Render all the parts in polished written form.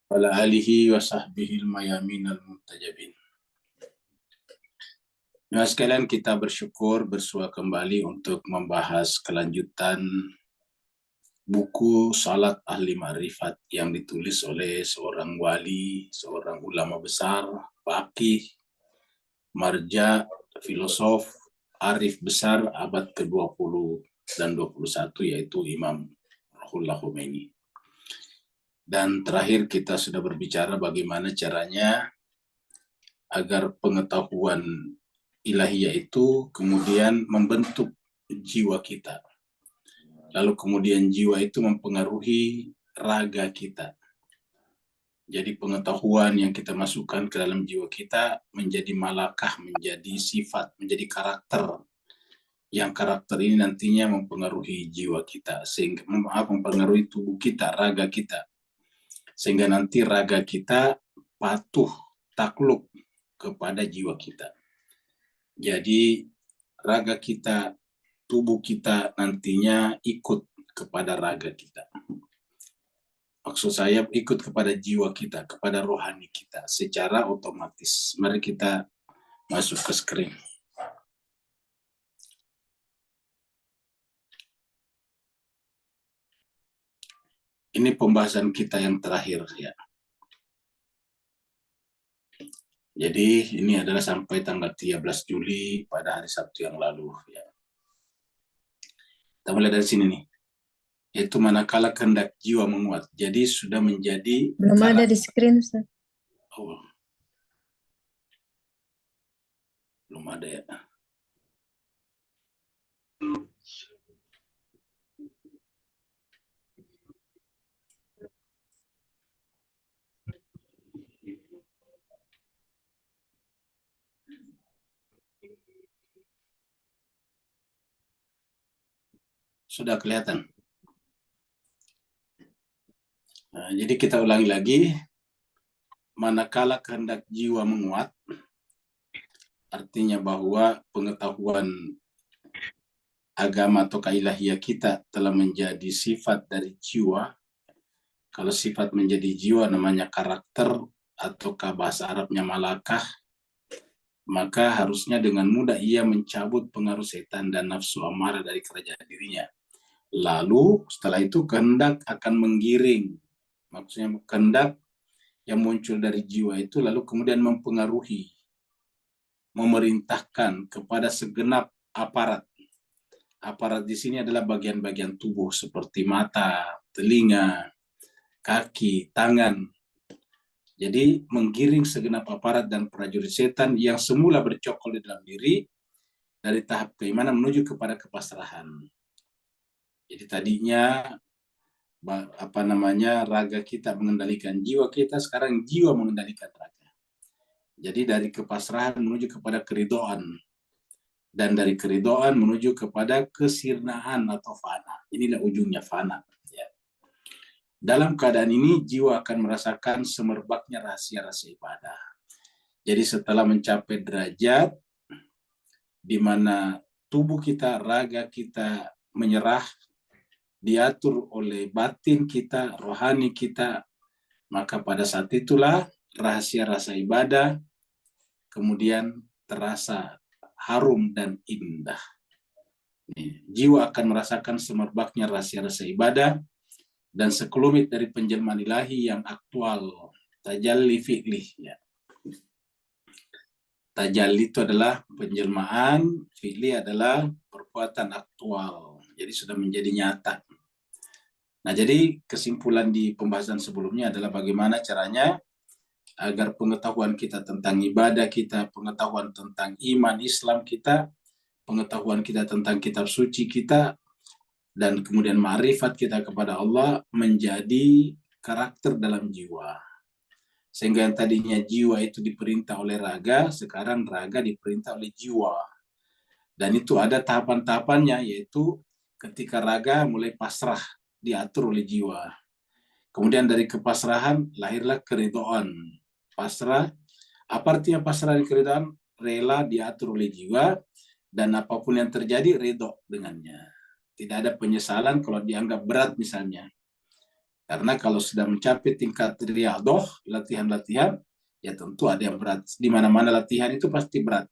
Wala alihi wa sahbihi al-mayamin al-muntajabin. Nah, sekalian kita bersyukur bersua kembali untuk membahas kelanjutan buku Salat Ahli Ma'rifat yang ditulis oleh seorang wali, seorang ulama besar, faqih, marja, filosof, arif besar abad ke-20 dan 21, yaitu Imam Ruhollah Khomeini. Dan terakhir kita sudah berbicara bagaimana caranya agar pengetahuan ilahiyah itu kemudian membentuk jiwa kita. Lalu kemudian jiwa itu mempengaruhi raga kita. Jadi pengetahuan yang kita masukkan ke dalam jiwa kita menjadi malakah, menjadi sifat, menjadi karakter. Yang karakter ini nantinya mempengaruhi jiwa kita, sehingga mempengaruhi tubuh kita, raga kita. Sehingga nanti raga kita patuh, takluk kepada jiwa kita. Jadi raga kita, tubuh kita nantinya ikut kepada raga kita. Maksud saya ikut kepada jiwa kita, kepada rohani kita secara otomatis. Mari kita masuk ke screen. Ini pembahasan kita yang terakhir ya. Jadi ini adalah sampai tanggal 13 Juli pada hari Sabtu yang lalu ya. Kita mulai dari sini nih. Yaitu manakala kehendak jiwa menguat. Jadi sudah menjadi belum ada di screen, Ustaz. Oh. Belum ada ya. Sudah kelihatan. Nah, jadi kita ulangi lagi. Manakala kehendak jiwa menguat, artinya bahwa pengetahuan agama atau ilahiyah kita telah menjadi sifat dari jiwa. Kalau sifat menjadi jiwa namanya karakter atau bahasa Arabnya malakah, maka harusnya dengan mudah ia mencabut pengaruh setan dan nafsu amarah dari kerajaan dirinya. Lalu setelah itu kehendak akan menggiring, maksudnya kehendak yang muncul dari jiwa itu lalu kemudian mempengaruhi, memerintahkan kepada segenap aparat. Aparat di sini adalah bagian-bagian tubuh seperti mata, telinga, kaki, tangan. Jadi menggiring segenap aparat dan prajurit setan yang semula bercokol di dalam diri dari tahap keimanan menuju kepada kepasrahan. Jadi tadinya raga kita mengendalikan jiwa kita, sekarang jiwa mengendalikan raga. Jadi dari kepasrahan menuju kepada keridoan, dan dari keridoan menuju kepada kesirnaan atau fana. Inilah ujungnya fana. Ya. Dalam keadaan ini jiwa akan merasakan semerbaknya rahasia-rahasia ibadah. Jadi setelah mencapai derajat di mana tubuh kita, raga kita menyerah, diatur oleh batin kita, rohani kita, maka pada saat itulah rahasia-rahasia ibadah kemudian terasa harum dan indah. Jiwa akan merasakan semerbaknya rahasia-rahasia ibadah dan sekelumit dari penjelmaan ilahi yang aktual, tajalli fi'lih. Ya. Tajalli itu adalah penjelmaan, fi'li adalah perbuatan aktual. Jadi sudah menjadi nyata. Nah, jadi kesimpulan di pembahasan sebelumnya adalah bagaimana caranya agar pengetahuan kita tentang ibadah kita, pengetahuan tentang iman Islam kita, pengetahuan kita tentang kitab suci kita, dan kemudian ma'rifat kita kepada Allah menjadi karakter dalam jiwa. Sehingga yang tadinya jiwa itu diperintah oleh raga, sekarang raga diperintah oleh jiwa. Dan itu ada tahapan-tahapannya, yaitu ketika raga mulai pasrah, diatur oleh jiwa. Kemudian dari kepasrahan lahirlah keridoan. Pasrah, apa artinya pasrah dan keridoan? Rela diatur oleh jiwa, dan apapun yang terjadi ridho dengannya. Tidak ada penyesalan kalau dianggap berat misalnya. Karena kalau sudah mencapai tingkat riyadhah, latihan-latihan, ya tentu ada yang berat. Di mana-mana latihan itu pasti berat.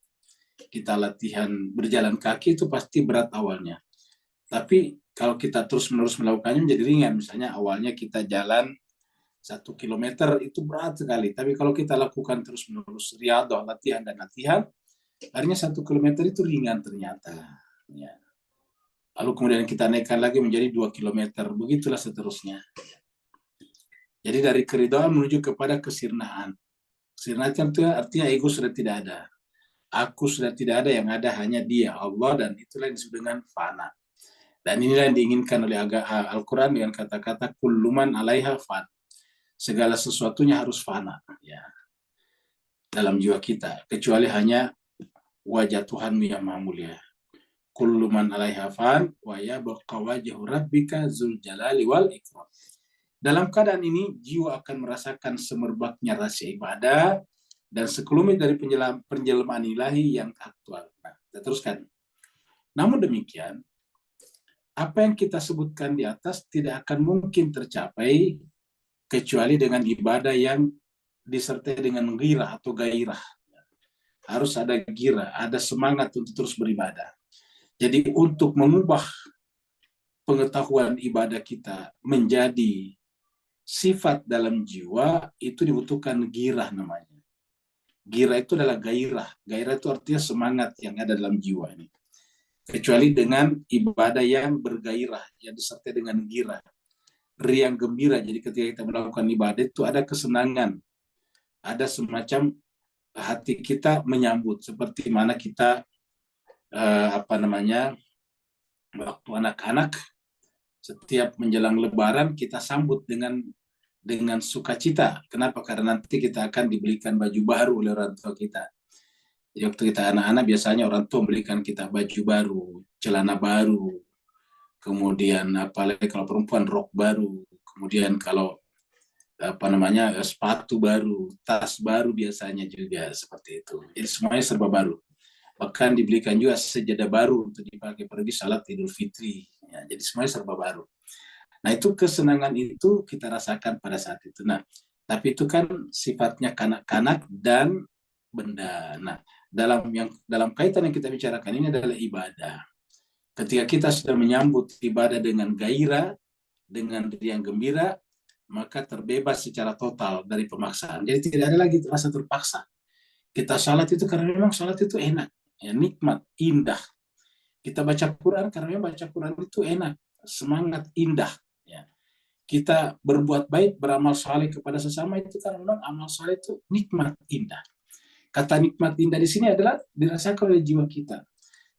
Kita latihan berjalan kaki itu pasti berat awalnya. Tapi kalau kita terus-menerus melakukannya menjadi ringan. Misalnya awalnya kita jalan 1 kilometer itu berat sekali. Tapi kalau kita lakukan terus-menerus riyadhah, latihan dan latihan, akhirnya 1 kilometer itu ringan ternyata. Ya. Lalu kemudian kita naikkan lagi menjadi 2 kilometer. Begitulah seterusnya. Jadi dari keridhaan menuju kepada kesirnaan. Kesirnaan itu artinya ego sudah tidak ada. Aku sudah tidak ada, yang ada hanya Dia, Allah, dan itulah yang disebut dengan fana. Dan inilah yang diinginkan oleh Al-Quran dengan kata-kata kulluman alaiha fan. Segala sesuatunya harus fana, ya, dalam jiwa kita, kecuali hanya wajah Tuhanmu yang maha mulia. Kulluman alaiha fan wa yabqa wajhu rabbika dzul jalali wal ikram. Dalam keadaan ini, jiwa akan merasakan semerbaknya rasa ibadah dan sekelumit dari penjelmaan ilahi yang aktual. Nah, kita teruskan. Namun demikian, apa yang kita sebutkan di atas tidak akan mungkin tercapai kecuali dengan ibadah yang disertai dengan ghirah atau gairah. Harus ada ghirah, ada semangat untuk terus beribadah. Jadi untuk mengubah pengetahuan ibadah kita menjadi sifat dalam jiwa, itu dibutuhkan ghirah namanya. Ghirah itu adalah gairah. Gairah itu artinya semangat yang ada dalam jiwa ini. Kecuali dengan ibadah yang bergairah, yang disertai dengan ghirah. Riang gembira. Jadi ketika kita melakukan ibadah itu ada kesenangan. Ada semacam hati kita menyambut. Seperti mana kita waktu anak-anak setiap menjelang Lebaran kita sambut dengan sukacita. Kenapa? Karena nanti kita akan dibelikan baju baru oleh orang tua kita. Jadi waktu kita anak-anak biasanya orang tua membelikan kita baju baru, celana baru, kemudian apalagi kalau perempuan rok baru, kemudian kalau sepatu baru, tas baru biasanya juga seperti itu. Jadi semuanya serba baru. Bahkan dibelikan juga sejadah baru untuk dipakai pergi salat Idul Fitri. Ya, jadi semuanya serba baru. Nah, itu kesenangan itu kita rasakan pada saat itu. Nah, tapi itu kan sifatnya kanak-kanak dan benda. Nah, dalam kaitan yang kita bicarakan ini adalah ibadah. Ketika kita sudah menyambut ibadah dengan gairah, dengan riang gembira, maka terbebas secara total dari pemaksaan. Jadi tidak ada lagi rasa terpaksa. Kita salat itu karena memang salat itu enak, ya, nikmat, indah. Kita baca Quran karena memang baca Quran itu enak, semangat, indah. Ya. Kita berbuat baik, beramal saleh kepada sesama itu karena memang amal saleh itu nikmat, indah. Kata nikmat indah di sini adalah dirasakan oleh jiwa kita.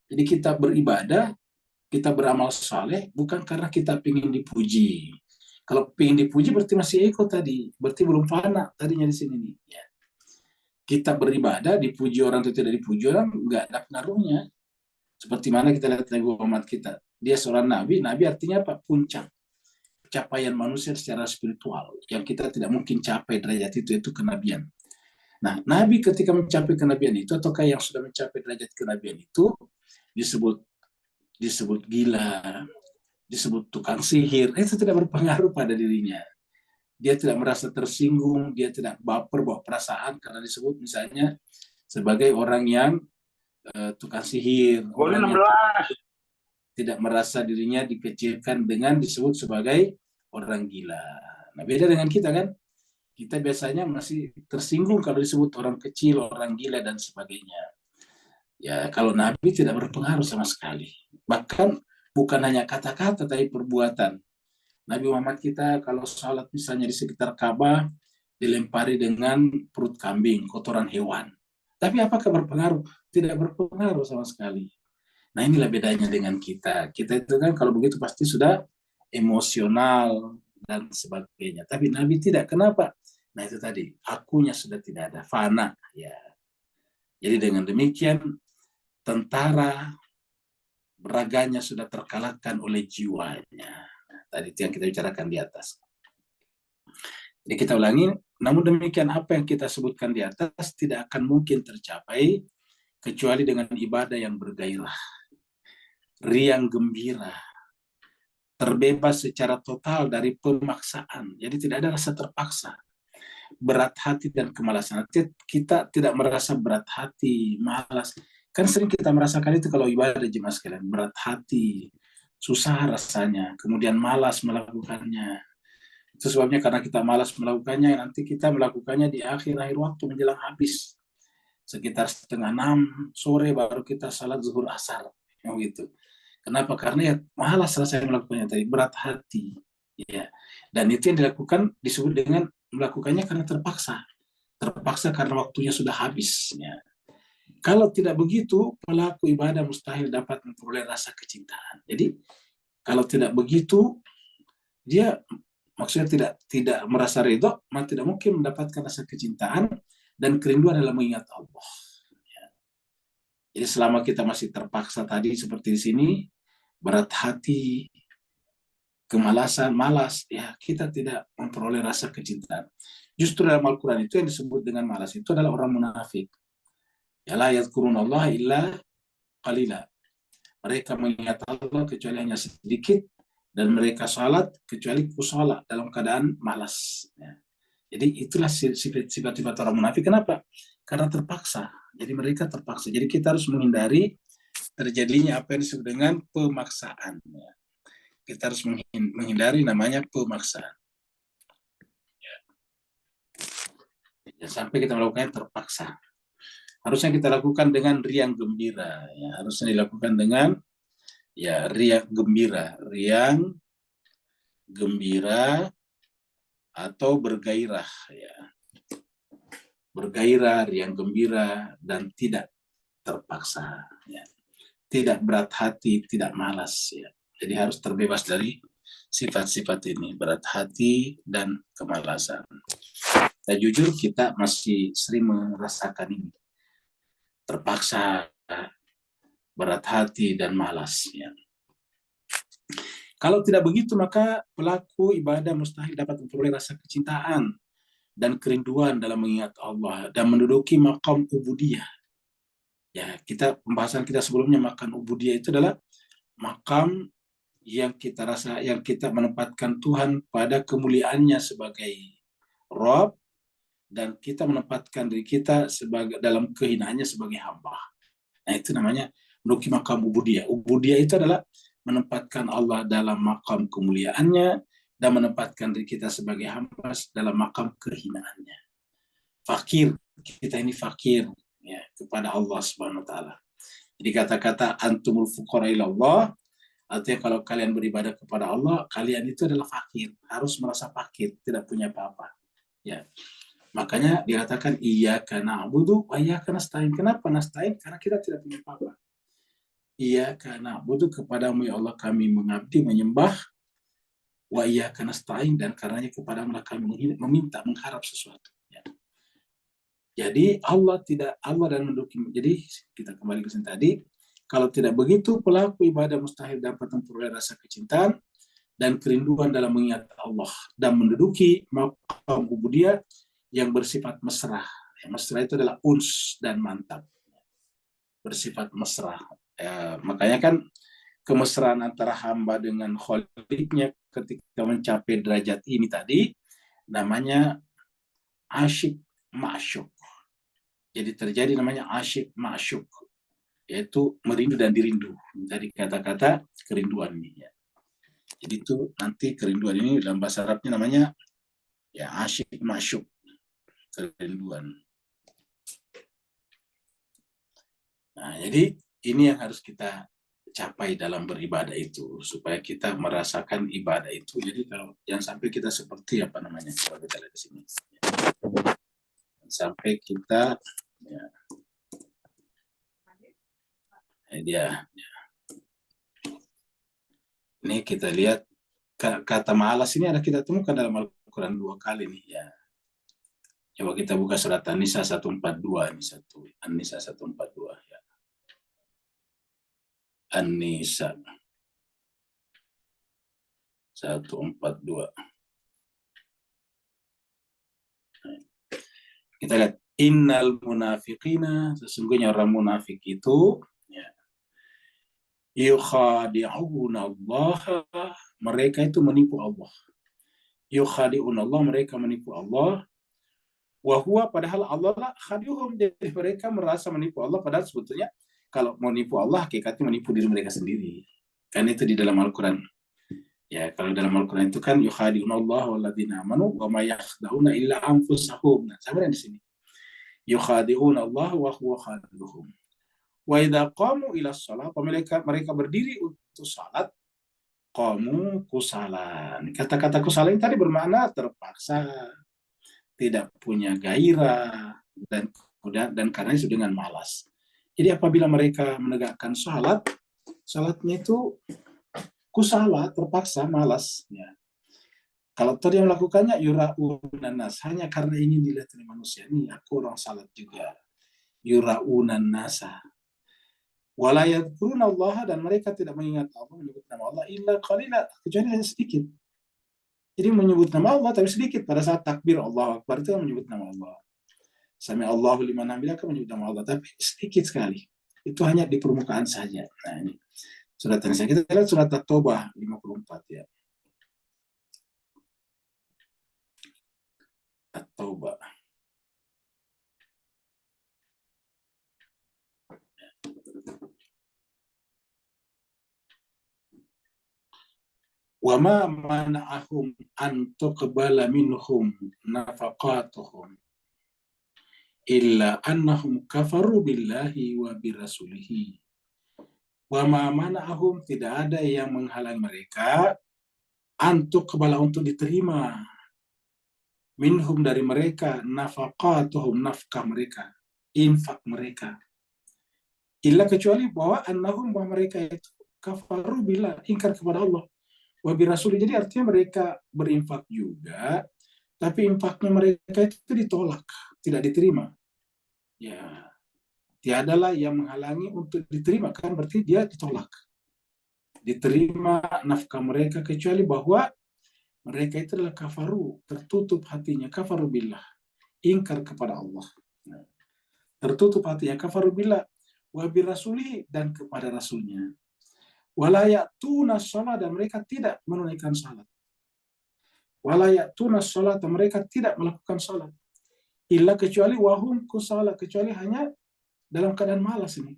Jadi kita beribadah, kita beramal saleh bukan karena kita ingin dipuji. Kalau ingin dipuji berarti masih ego tadi, berarti belum fana tadinya di sini nih. Ya. Kita beribadah, dipuji orang atau tidak dipuji orang, nggak ada pengaruhnya. Seperti mana kita lihat Nabi Muhammad kita. Dia seorang nabi, nabi artinya apa? Puncak. Capaian manusia secara spiritual. Yang kita tidak mungkin capai derajat itu kenabian. Nah, nabi ketika mencapai kenabian itu, ataukah yang sudah mencapai derajat kenabian itu, disebut gila, disebut tukang sihir, itu tidak berpengaruh pada dirinya. Dia tidak merasa tersinggung, dia tidak baper bawa perasaan karena disebut misalnya sebagai orang yang tukang sihir, orang yang tidak merasa dirinya dikecilkan dengan disebut sebagai orang gila. Nah, beda dengan kita kan, kita biasanya masih tersinggung kalau disebut orang kecil, orang gila dan sebagainya. Ya, kalau Nabi tidak berpengaruh sama sekali. Bahkan bukan hanya kata-kata tapi perbuatan. Nabi Muhammad kita kalau sholat misalnya di sekitar Ka'bah dilempari dengan perut kambing, kotoran hewan. Tapi apakah berpengaruh? Tidak berpengaruh sama sekali. Nah, inilah bedanya dengan kita. Kita itu kan kalau begitu pasti sudah emosional dan sebagainya. Tapi Nabi tidak. Kenapa? Nah, itu tadi, akunya sudah tidak ada, fana. Ya. Jadi dengan demikian, tentara raganya sudah terkalahkan oleh jiwanya. Tadi itu yang kita bicarakan di atas. Jadi kita ulangi, namun demikian apa yang kita sebutkan di atas tidak akan mungkin tercapai kecuali dengan ibadah yang bergairah, riang gembira, terbebas secara total dari pemaksaan. Jadi tidak ada rasa terpaksa. Berat hati dan kemalasan. Kita tidak merasa berat hati, malas. Kan sering kita merasakan itu kalau ibadah, jemaah sekalian. Berat hati, susah rasanya, kemudian malas melakukannya. Itu sebabnya karena kita malas melakukannya, nanti kita melakukannya di akhir-akhir waktu menjelang habis. Sekitar 5:30 sore baru kita salat zuhur asar. Gitu. Kenapa? Karena ya malas rasanya melakukannya tadi, berat hati. Ya. Dan itu yang dilakukan disebut dengan melakukannya karena terpaksa. Terpaksa karena waktunya sudah habis. Ya. Kalau tidak begitu, pelaku ibadah mustahil dapat memperoleh rasa kecintaan. Jadi, kalau tidak begitu, dia maksudnya tidak merasa ridho, maka tidak mungkin mendapatkan rasa kecintaan dan kerinduan dalam mengingat Allah. Ya. Jadi selama kita masih terpaksa tadi seperti di sini, berat hati, kemalasan, malas, ya kita tidak memperoleh rasa kecintaan. Justru dalam Al-Quran itu yang disebut dengan malas itu adalah orang munafik. Ya la yadhkurunallah illa qalila. Mereka mengingat Allah kecuali hanya sedikit, dan mereka salat kecuali kusala dalam keadaan malas. Ya. Jadi itulah sifat-sifat orang munafik. Kenapa? Karena terpaksa. Jadi mereka terpaksa. Jadi kita harus menghindari terjadinya apa yang disebut dengan pemaksaan. Ya. Kita harus menghindari namanya pemaksaan. Ya. Ya, sampai kita melakukannya terpaksa. Harusnya kita lakukan dengan riang gembira. Ya. Harusnya dilakukan dengan ya riang gembira atau bergairah. Ya. Bergairah, riang gembira, dan tidak terpaksa. Ya. Tidak berat hati, tidak malas. Ya. Jadi harus terbebas dari sifat-sifat ini, berat hati dan kemalasan. Dan jujur kita masih sering merasakan ini, terpaksa, berat hati dan malas. Ya. Kalau tidak begitu, maka pelaku ibadah mustahil dapat memperoleh rasa kecintaan dan kerinduan dalam mengingat Allah dan menduduki maqam ubudiyah. Ya, pembahasan kita sebelumnya, maqam ubudiyah itu adalah maqam yang kita menempatkan Tuhan pada kemuliaannya sebagai Rabb, dan kita menempatkan diri kita dalam kehinaannya sebagai hamba. Nah, itu namanya menduduki maqam ubudiyah. Ubudiyah itu adalah menempatkan Allah dalam maqam kemuliaannya dan menempatkan diri kita sebagai hamba dalam maqam kehinaannya. Fakir, kita ini fakir ya kepada Allah Subhanahu wa taala. Jadi kata-kata antumul fuqara ila Allah, artinya kalau kalian beribadah kepada Allah, kalian itu adalah fakir, harus merasa fakir, tidak punya apa-apa. Ya. Makanya dikatakan iyyaka na'budu wa iyyaka nasta'in. Kenapa nasta'in? Karena kita tidak punya apa-apa. Iyyaka na'budu, kepadamu ya Allah kami mengabdi, menyembah, wa iyyaka nasta'in, dan karenanya kepadamu kami meminta, mengharap sesuatu. Ya. Jadi Allah dan menduduki. Jadi kita kembali ke sini tadi, kalau tidak begitu pelaku ibadah mustahil dapat memperoleh rasa kecintaan dan kerinduan dalam mengingat Allah dan menduduki maqam ubudiyah yang bersifat mesra. Mesra itu adalah uns dan mantap. Bersifat mesra. Makanya kan kemesraan antara hamba dengan Khaliknya ketika mencapai derajat ini tadi namanya asyik ma'syuk. Jadi terjadi namanya asyik ma'syuk, yaitu merindu dan dirindu dari kata-kata kerinduan ini. Ya. Jadi itu nanti kerinduan ini dalam bahasa Arabnya namanya ya asyik ma'syuk, kerinduan. Nah, jadi ini yang harus kita capai dalam beribadah itu, supaya kita merasakan ibadah itu. Jadi kalau jangan sampai kita seperti apa namanya, kalau kita lihat di sini, sampai kita ya, ini kita lihat kata malas ini ada kita temukan dalam Al-Quran 2 kali nih ya. Coba kita buka surat An-Nisa 142 ini An-Nisa 142 ya. An-Nisa 142. Kita lihat innal munafiqina, sesungguhnya orang munafik itu ya, Yukhadi'una Allah, mereka itu menipu Allah. Yukhadi'una Allah, mereka menipu Allah. Wahwa, padahal Allah lah khadi'uhum, jadi mereka merasa menipu Allah, padahal sebetulnya kalau mau nipu Allah, hakikatnya menipu diri mereka sendiri. Kan itu di dalam Al-Quran. Ya, kalau dalam Al-Quran itu kan yukhadi'una Allah walladzina amanu wa ma yakhda'una illa anfusahum. Nah, sama di sini. Yukhadi'una Allah wa huwa khadi'uhum. Wa idza qamu ila shalah, mereka berdiri untuk salat, qamu kusalan. Kata-kata kusalan tadi bermakna terpaksa, tidak punya gairah, dan karena itu dengan malas. Jadi apabila mereka menegakkan salatnya itu kusala, terpaksa, malas. Ya. Kalau tadi yang melakukannya yura'unan nas, hanya karena ingin dilihat oleh manusia. Ini aku orang salat juga. Yura'unan nasa. Wala yadhkuruna Allah, dan mereka tidak mengingat Allah, menyebut nama Allah illa qalila, kecuali hanya sedikit. Jadi menyebut nama Allah tapi sedikit. Pada saat takbir Allah Akbar itu menyebut nama Allah. Sami Allahu liman hamidah, menyebut nama Allah, tapi sedikit sekali. Itu hanya di permukaan saja. Nah, ini surat yang kita lihat surat At-Taubah 54 ya. At-Taubah. Wa ma mana'ahum an tuqbala minhum nafaqatuhum illa annahum kafaru billahi wa birasulihi. Wa ma mana'ahum, tidak ada yang menghalang mereka antuk kebala, untuk diterima, minhum, dari mereka, nafaqatuhum, nafkah mereka, infak mereka, illa, kecuali bahwa annahum, bahwa mereka itu kafaru billah, ingkar kepada Allah, wa birasuli, jadi artinya mereka berinfak juga, tapi infaknya mereka itu ditolak, tidak diterima. Ya, tiadalah yang menghalangi untuk diterima, kan berarti dia ditolak, diterima nafkah mereka, kecuali bahwa mereka itu adalah kafaru, tertutup hatinya, kafaru billah, ingkar kepada Allah. Tertutup hatinya, kafaru billah, wa birasuli, dan kepada rasulnya. Wala ya'tuna shalah, dan mereka tidak menunaikan salat. Wala ya'tuna shalah, dan mereka tidak melakukan salat. Illa, kecuali wahum kusala, kecuali hanya dalam keadaan malas ini.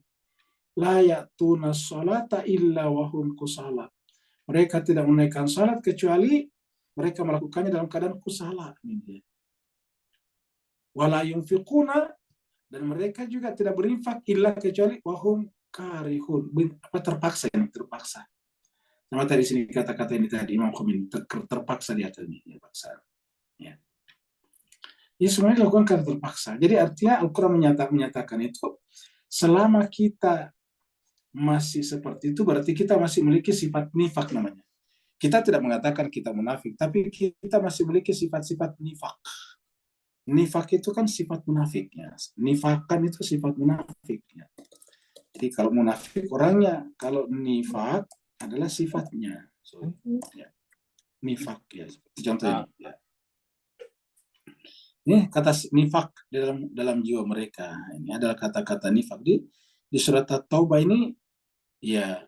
La ya'tuna sholata illa wahum kusala. Mereka tidak menunaikan salat kecuali mereka melakukannya dalam keadaan kusala. Wala yunfiquna, dan mereka juga tidak berinfak illa, kecuali wahum karihun, terpaksa, yang terpaksa. Sama tadi sini kata-kata ini tadi Imam Khomeini, terpaksa di atas ini, terpaksa. Ya. Ini semuanya dilakukan karena terpaksa. Jadi artinya Al-Quran menyatakan itu, selama kita masih seperti itu, berarti kita masih memiliki sifat nifak namanya. Kita tidak mengatakan kita munafik, tapi kita masih memiliki sifat-sifat nifak. Nifak itu kan sifat munafiknya. Nifakan itu sifat munafiknya. Jadi kalau munafik orangnya, kalau nifak adalah sifatnya. So, ya. Nifak ya, seperti contohnya. Ya. Ini kata nifak dalam jiwa mereka. Ini adalah kata-kata nifak di surat At-Taubah ini. Ya,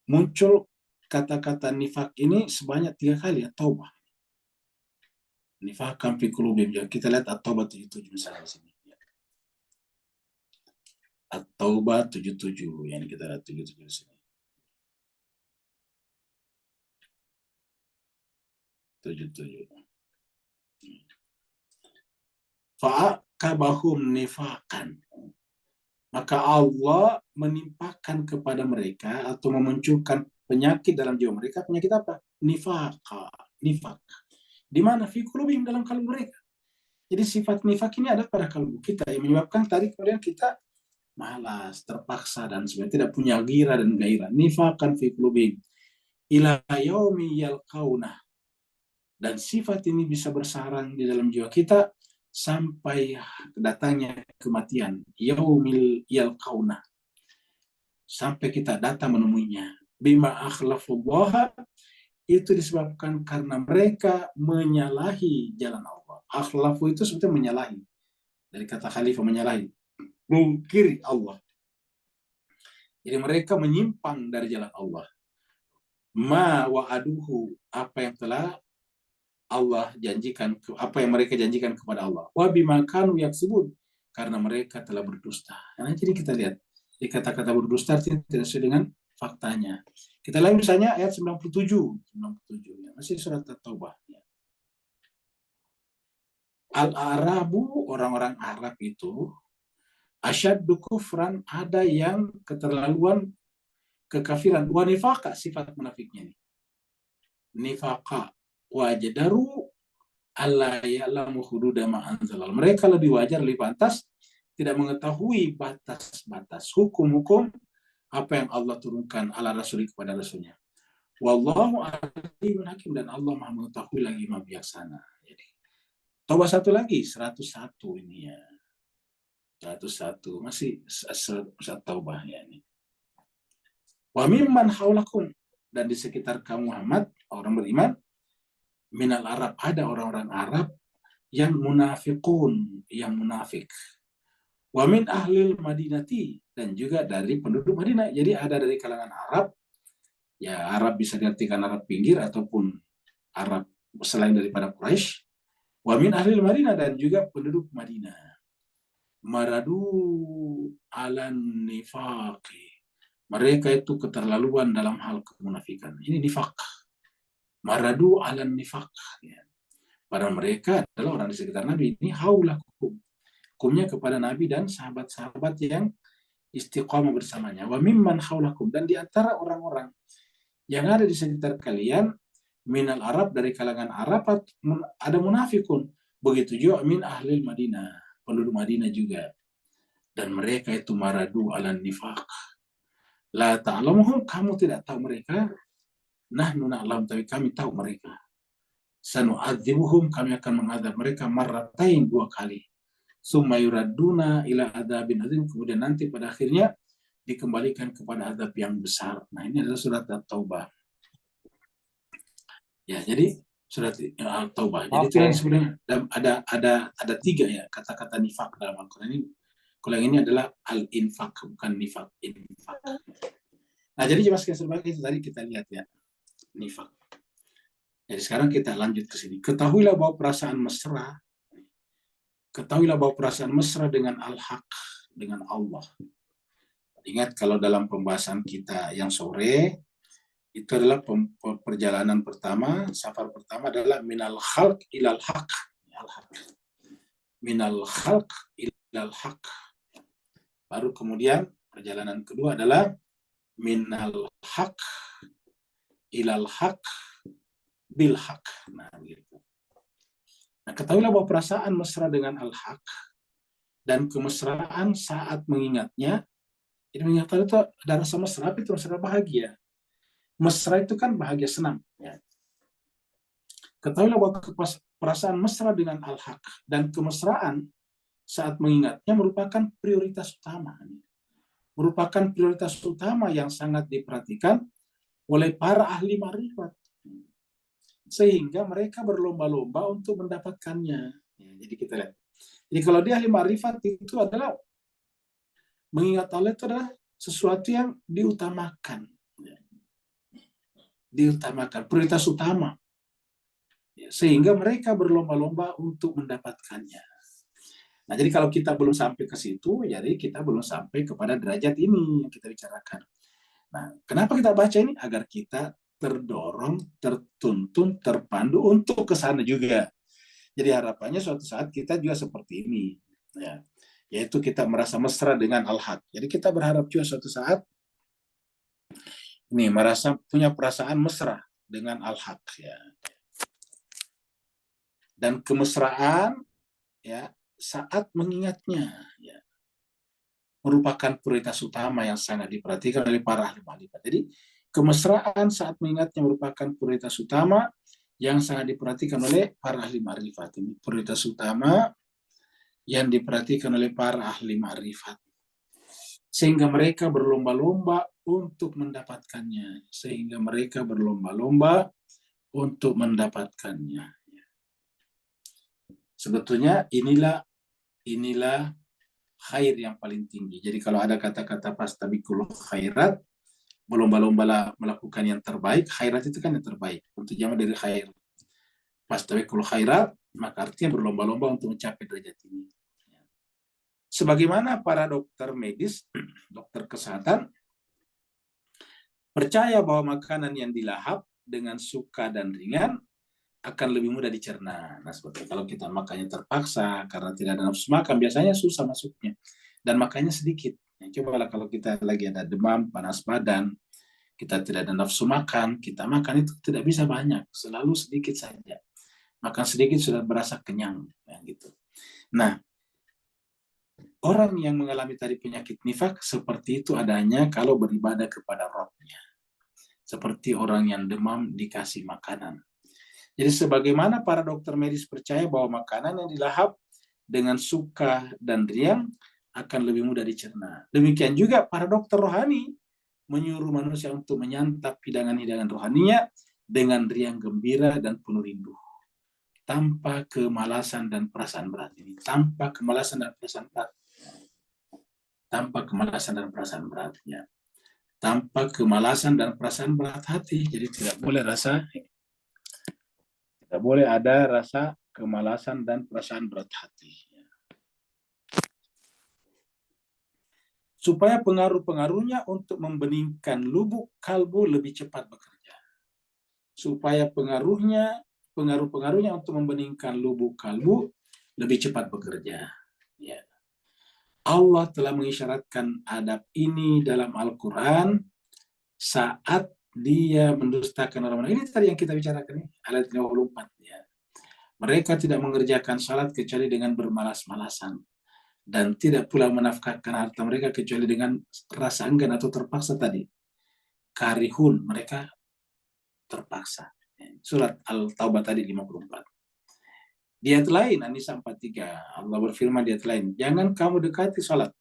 muncul kata-kata nifak ini sebanyak 3 kali ya, Taubah. Nifak fi qulubihim. Ya, kita lihat At-Taubah 77 misalnya di sini. At-Taubah 77, yang kita lihat 77 di sini. 77. Fa'aqabahum nifakan. Maka Allah menimpakan kepada mereka atau memunculkan penyakit dalam jiwa mereka. Penyakit apa? Nifak. Di mana? Fi qulubihim, dalam kalbu mereka. Jadi sifat nifak ini ada pada kalbu kita, yang menyebabkan tadi kemudian kita malas, terpaksa, dan sebenarnya tidak punya gira dan gairah. Nifakan fi qulubihim ila yaumi yalqaunah. Dan sifat ini bisa bersarang di dalam jiwa kita sampai datangnya kematian. Yaumil yalqaunah. Sampai kita datang menemuinya. Bima akhlafullah, itu disebabkan karena mereka menyalahi jalan Allah. Akhlafu itu sebetulnya menyalahi. Dari kata khalifah, menyalahi. Mungkiri Allah. Jadi mereka menyimpang dari jalan Allah. Ma wa'aduhu, apa yang telah Allah janjikan, apa yang mereka janjikan kepada Allah. Wa bima kanu yaksubun, karena mereka telah berdusta. Nah, jadi kita lihat, di kata-kata berdusta tidak sesuai dengan faktanya. Kita lihat misalnya ayat 97 ya, masih surat At-Taubah. Ya. Al-Arabu, orang-orang Arab itu, asyaddu kufran, ada yang keterlaluan kekafiran. Wa nifaqa, sifat munafiknya ini. Nifaqa wajdaru alla ya'lamu hududa ma anzalal. Mereka lebih wajar, lebih pantas tidak mengetahui batas-batas hukum-hukum apa yang Allah turunkan ala rasuli kepada rasulnya. Wallahu alimul hakim, dan Allah Maha mengetahui lagi Maha bijaksana. Jadi Taubah satu lagi 101 ini ya. 101 masih surat Taubah ya ini. Wa mimman haulakum, dan di sekitar kamu Muhammad, orang beriman, minal Arab, ada orang-orang Arab yang munafikun, yang munafik. Wa min ahlil Madinati, dan juga dari penduduk Madinah. Jadi ada dari kalangan Arab, ya Arab bisa diartikan Arab pinggir ataupun Arab selain daripada Quraisy. Wa min ahlil Madinah, dan juga penduduk Madinah. Maradu alan nifaqi, mereka itu keterlaluan dalam hal kemunafikan. Ini nifaq. Maradu alan nifaq. Ya. Pada mereka adalah orang di sekitar Nabi. Ini haulakum, hukumnya kepada Nabi dan sahabat-sahabat yang istiqamah bersamanya. Wa mimman haulakum, dan di antara orang-orang yang ada di sekitar kalian, minal Arab, dari kalangan Arab ada munafikun. Begitu juga min ahlil Madinah, penduduk Madinah juga. Dan mereka itu maradu alan nifaq. La ta'lamuhum, kamu tidak tahu mereka. Nahnu na'lam, tapi kami tahu mereka. Sanu'adzibuhum, kami akan mengadab mereka marratain, 2 kali. Summa yuradduna ila adzabin azim, kemudian nanti pada akhirnya dikembalikan kepada azab yang besar. Nah, ini adalah surat At-Taubah. Ya, jadi surat At-Taubah. Jadi itu yang sebenarnya ada 3 ya kata-kata nifak dalam Al-Qur'an ini. Kalau yang ini adalah al-infak, bukan nifak, infak. Nah, jadi jelas sebagai itu tadi kita lihat ya, nifak. Jadi sekarang kita lanjut ke sini. Ketahuilah bahwa perasaan mesra dengan al-haq, dengan Allah. Ingat kalau dalam pembahasan kita yang sore, itu adalah perjalanan pertama, safar pertama adalah minal khalq ilal haq. Minal khalq ilal haq. Baru kemudian perjalanan kedua adalah minal haq ilal haq bil haq. Nah, gitu. Nah, ketahuilah bahwa perasaan mesra dengan al-haq dan kemesraan saat mengingatnya, jadi mengingat itu ada rasa mesra, itu mesra bahagia. Mesra itu kan bahagia, senang. Ya. Ketahuilah bahwa perasaan mesra dengan al-haq dan kemesraan saat mengingatnya merupakan prioritas utama. Merupakan prioritas utama yang sangat diperhatikan oleh para ahli ma'rifat. Sehingga mereka berlomba-lomba untuk mendapatkannya. Ya, jadi kita lihat. Jadi kalau dia ahli ma'rifat itu adalah mengingat Allah itu adalah sesuatu yang diutamakan. Ya. Diutamakan, prioritas utama. Ya, sehingga mereka berlomba-lomba untuk mendapatkannya. Nah, jadi kalau kita belum sampai ke situ, jadi kita belum sampai kepada derajat ini yang kita bicarakan. Nah, kenapa kita baca ini? Agar kita terdorong, tertuntun, terpandu untuk ke sana juga. Jadi harapannya suatu saat kita juga seperti ini. Ya. Yaitu kita merasa mesra dengan al-haq. Jadi kita berharap juga suatu saat ini merasa punya perasaan mesra dengan al-haq. Ya. Dan kemesraan ya saat mengingatnya ya, merupakan prioritas utama yang sangat diperhatikan oleh para ahli ma'rifat. Jadi kemesraan saat mengingatnya merupakan prioritas utama yang sangat diperhatikan oleh para ahli ma'rifat. Ini prioritas utama yang diperhatikan oleh para ahli ma'rifat. Sehingga mereka berlomba-lomba untuk mendapatkannya. Sehingga mereka berlomba-lomba untuk mendapatkannya. Sebetulnya inilah khair yang paling tinggi. Jadi kalau ada kata-kata fastabiqul khairat, berlomba-lomba melakukan yang terbaik, khairat itu kan yang terbaik. Untuk jamak dari khair. Fastabiqul khairat, maka artinya berlomba-lomba untuk mencapai derajat ini. Sebagaimana para dokter medis, dokter kesehatan, percaya bahwa makanan yang dilahap dengan suka dan ringan akan lebih mudah dicerna. Nah, seperti kalau kita makannya terpaksa karena tidak ada nafsu makan, biasanya susah masuknya dan makannya sedikit. Nah, cobalah kalau kita lagi ada demam, panas badan, kita tidak ada nafsu makan, kita makan itu tidak bisa banyak, selalu sedikit saja. Makan sedikit sudah berasa kenyang, ya, gitu. Nah, orang yang mengalami tadi penyakit nifak seperti itu adanya kalau beribadah kepada Rabb-nya. Seperti orang yang demam dikasih makanan. Jadi sebagaimana para dokter medis percaya bahwa makanan yang dilahap dengan suka dan riang akan lebih mudah dicerna. Demikian juga para dokter rohani menyuruh manusia untuk menyantap hidangan-hidangan rohaninya dengan riang gembira dan penuh rindu. Tanpa kemalasan dan perasaan berat. Ini tanpa kemalasan dan perasaan berat. Tanpa kemalasan dan perasaan beratnya. Tanpa kemalasan dan perasaan berat hati. Jadi tidak boleh tidak boleh ada rasa kemalasan dan perasaan berat hati. Supaya pengaruh-pengaruhnya untuk membeningkan lubuk kalbu lebih cepat bekerja. Supaya pengaruh-pengaruhnya untuk membeningkan lubuk kalbu lebih cepat bekerja. Ya. Allah telah mengisyaratkan adab ini dalam Al-Quran saat dia mendustakan orang-orang. Ini tadi yang kita bicarakan, ayat 54. Ya. Mereka tidak mengerjakan salat kecuali dengan bermalas-malasan. Dan tidak pula menafkahkan harta mereka kecuali dengan rasa enggan atau terpaksa tadi. Karihun, mereka terpaksa. Surat Al-Taubah tadi 54. Di ayat lain, An-Nisa 43, Allah berfirman di ayat lain, jangan kamu dekati salat.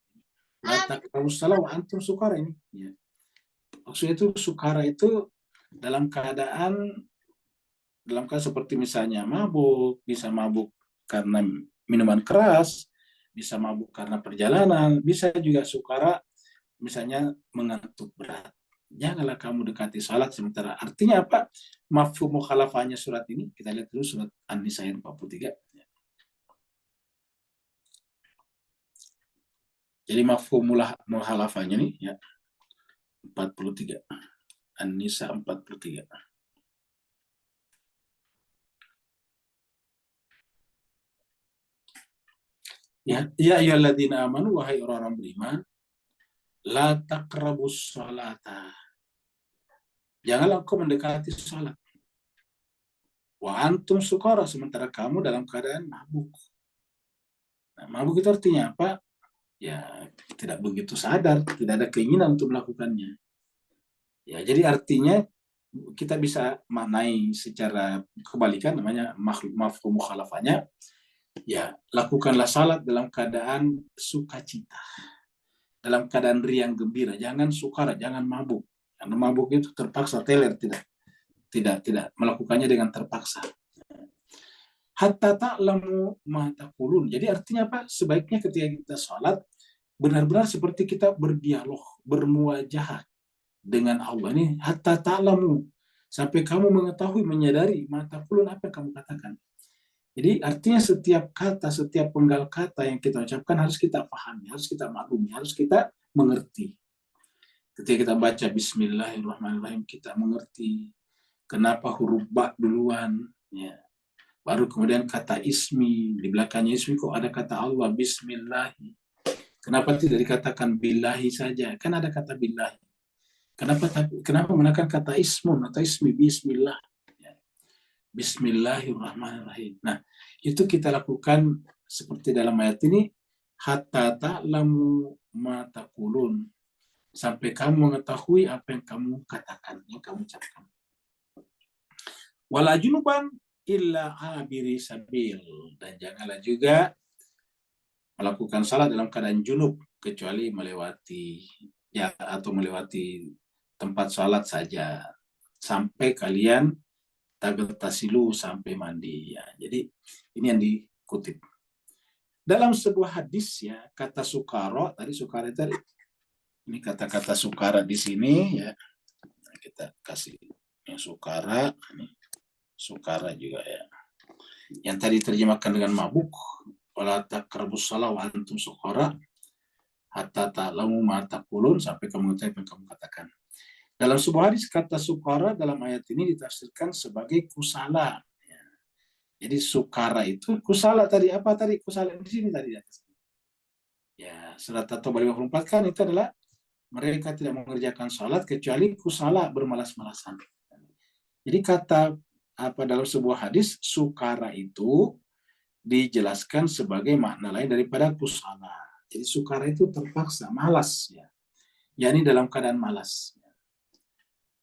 La taqrabu shalah wa antum sukara ini. Ya. Maksudnya itu sukara itu dalam keadaan seperti misalnya mabuk, bisa mabuk karena minuman keras, bisa mabuk karena perjalanan, bisa juga sukara misalnya mengantuk berat. Janganlah kamu dekati salat sementara. Artinya apa? Mafhum mukhalafahnya surat ini, kita lihat dulu surat An-Nisa 43. Jadi mafhum mukhalafahnya nih ya 43. An-Nisa 43. Ya, ya ayyuhalladzina amanu, wahai orang-orang beriman, la taqrabus salata. Janganlah kau mendekati salat. Wa antum sukara, sementara kamu dalam keadaan mabuk. Nah, mabuk itu artinya apa? Ya, tidak begitu sadar, tidak ada keinginan untuk melakukannya. Ya, jadi artinya kita bisa maknai secara kebalikan, namanya mafhum mukhalafahnya. Ya, lakukanlah salat dalam keadaan sukacita, dalam keadaan riang gembira, jangan sukara, jangan mabuk. Karena mabuk itu terpaksa, teler, tidak melakukannya dengan terpaksa. Hatta ta'lamu ma taqulun. Jadi artinya apa? Sebaiknya ketika kita salat benar-benar seperti kita berdialog, bermuajahah dengan Allah. Ini hatta ta'lamu, sampai kamu mengetahui, menyadari ma taqulun, apa yang kamu katakan. Jadi artinya setiap kata, setiap penggal kata yang kita ucapkan harus kita pahami, harus kita maklumi, harus kita mengerti. Ketika kita baca Bismillahirrahmanirrahim, kita mengerti kenapa huruf ba duluan, ya. Baru kemudian kata ismi, di belakangnya ismi kok ada kata Allah, Bismillahi. Kenapa tidak dikatakan billahi saja? Kan ada kata billahi. Kenapa menggunakan kata ismun atau ismi, Bismillah? Bismillahirrahmanirrahim. Nah, itu kita lakukan seperti dalam ayat ini, hatta ta'lamu ma taqulun, sampai kamu mengetahui apa yang kamu katakan, yang kamu ucapkan. Wala junuban illa abiri sabil, dan janganlah juga melakukan salat dalam keadaan junub kecuali melewati tempat salat saja, sampai kalian tasilu, sampai mandi. Ya, jadi ini yang dikutip. Dalam sebuah hadis ya, kata sukara, tadi sukara tadi, ini kata-kata sukara di sini ya, kita kasih yang sukara, ini sukara juga ya. Yang tadi terjemahkan dengan mabuk, wala taqrabus shalah wa antum sukara hatta ta'lamu ma taqulun, sampai kamu katakan. Dalam sebuah hadis kata sukara dalam ayat ini ditafsirkan sebagai kusala. Jadi sukara itu kusala tadi, apa tadi kusala di sini tadi? Ya, surat At-Taubah 54 kan itu adalah mereka tidak mengerjakan salat kecuali kusala, bermalas-malasan. Jadi kata apa dalam sebuah hadis sukara itu dijelaskan sebagai makna lain daripada kusala. Jadi sukara itu terpaksa, malas ya. yakni dalam keadaan malas.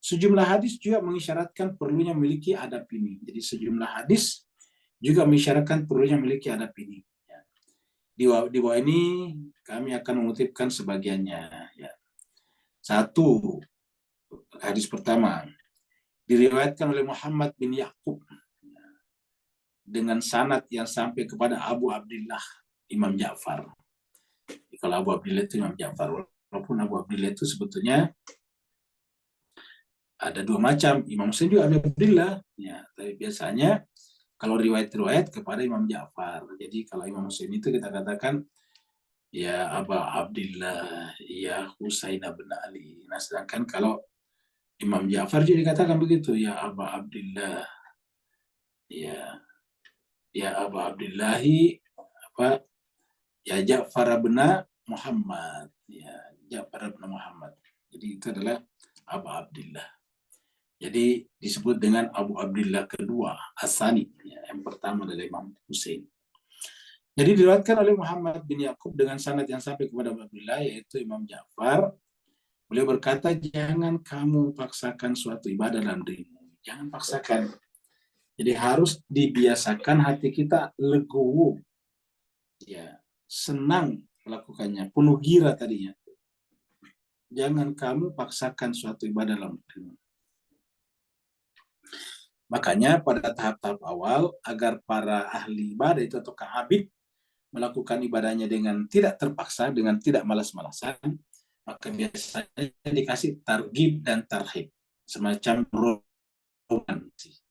Sejumlah hadis juga mengisyaratkan perlunya memiliki adab ini. Jadi sejumlah hadis juga mengisyaratkan perlunya memiliki adab ini. Di bawah ini kami akan mengutipkan sebagiannya. Ya. Satu, hadis pertama diriwayatkan oleh Muhammad bin Yaqub dengan sanad yang sampai kepada Abu Abdillah Imam Ja'far. Kalau Abu Abdillah itu Imam Ja'far, walaupun Abu Abdillah itu sebetulnya ada dua macam, Imam Muslim juga Abu Abdillah, ya, tapi biasanya kalau riwayat-riwayat kepada Imam Ja'far. Jadi kalau Imam Muslim itu kita katakan ya Aba Abdillah, ya Husain bin Ali. Nah, sedangkan kalau Imam Ja'far juga dikatakan begitu, ya Aba Abdillah, ya Aba Abdillahi, apa, ya Ja'far bin Muhammad, ya Ja'far bin Muhammad. Jadi itu adalah Aba Abdillah. Jadi disebut dengan Abu Abdillah kedua, Asani, ya, yang pertama adalah Imam Hussein. Jadi diriwayatkan oleh Muhammad bin Yaqub dengan sanad yang sampai kepada Abu Abdillah, yaitu Imam Ja'far. Beliau berkata, jangan kamu paksakan suatu ibadah dalam dirimu. Jangan paksakan. Jadi harus dibiasakan hati kita legowo, ya, senang melakukannya, penuh gira tadinya. Jangan kamu paksakan suatu ibadah dalam dirimu. Makanya pada tahap-tahap awal, agar para ahli ibadah itu atau abid melakukan ibadahnya dengan tidak terpaksa, dengan tidak malas-malasan, maka biasanya dikasih targhib dan tarhib, semacam romansi.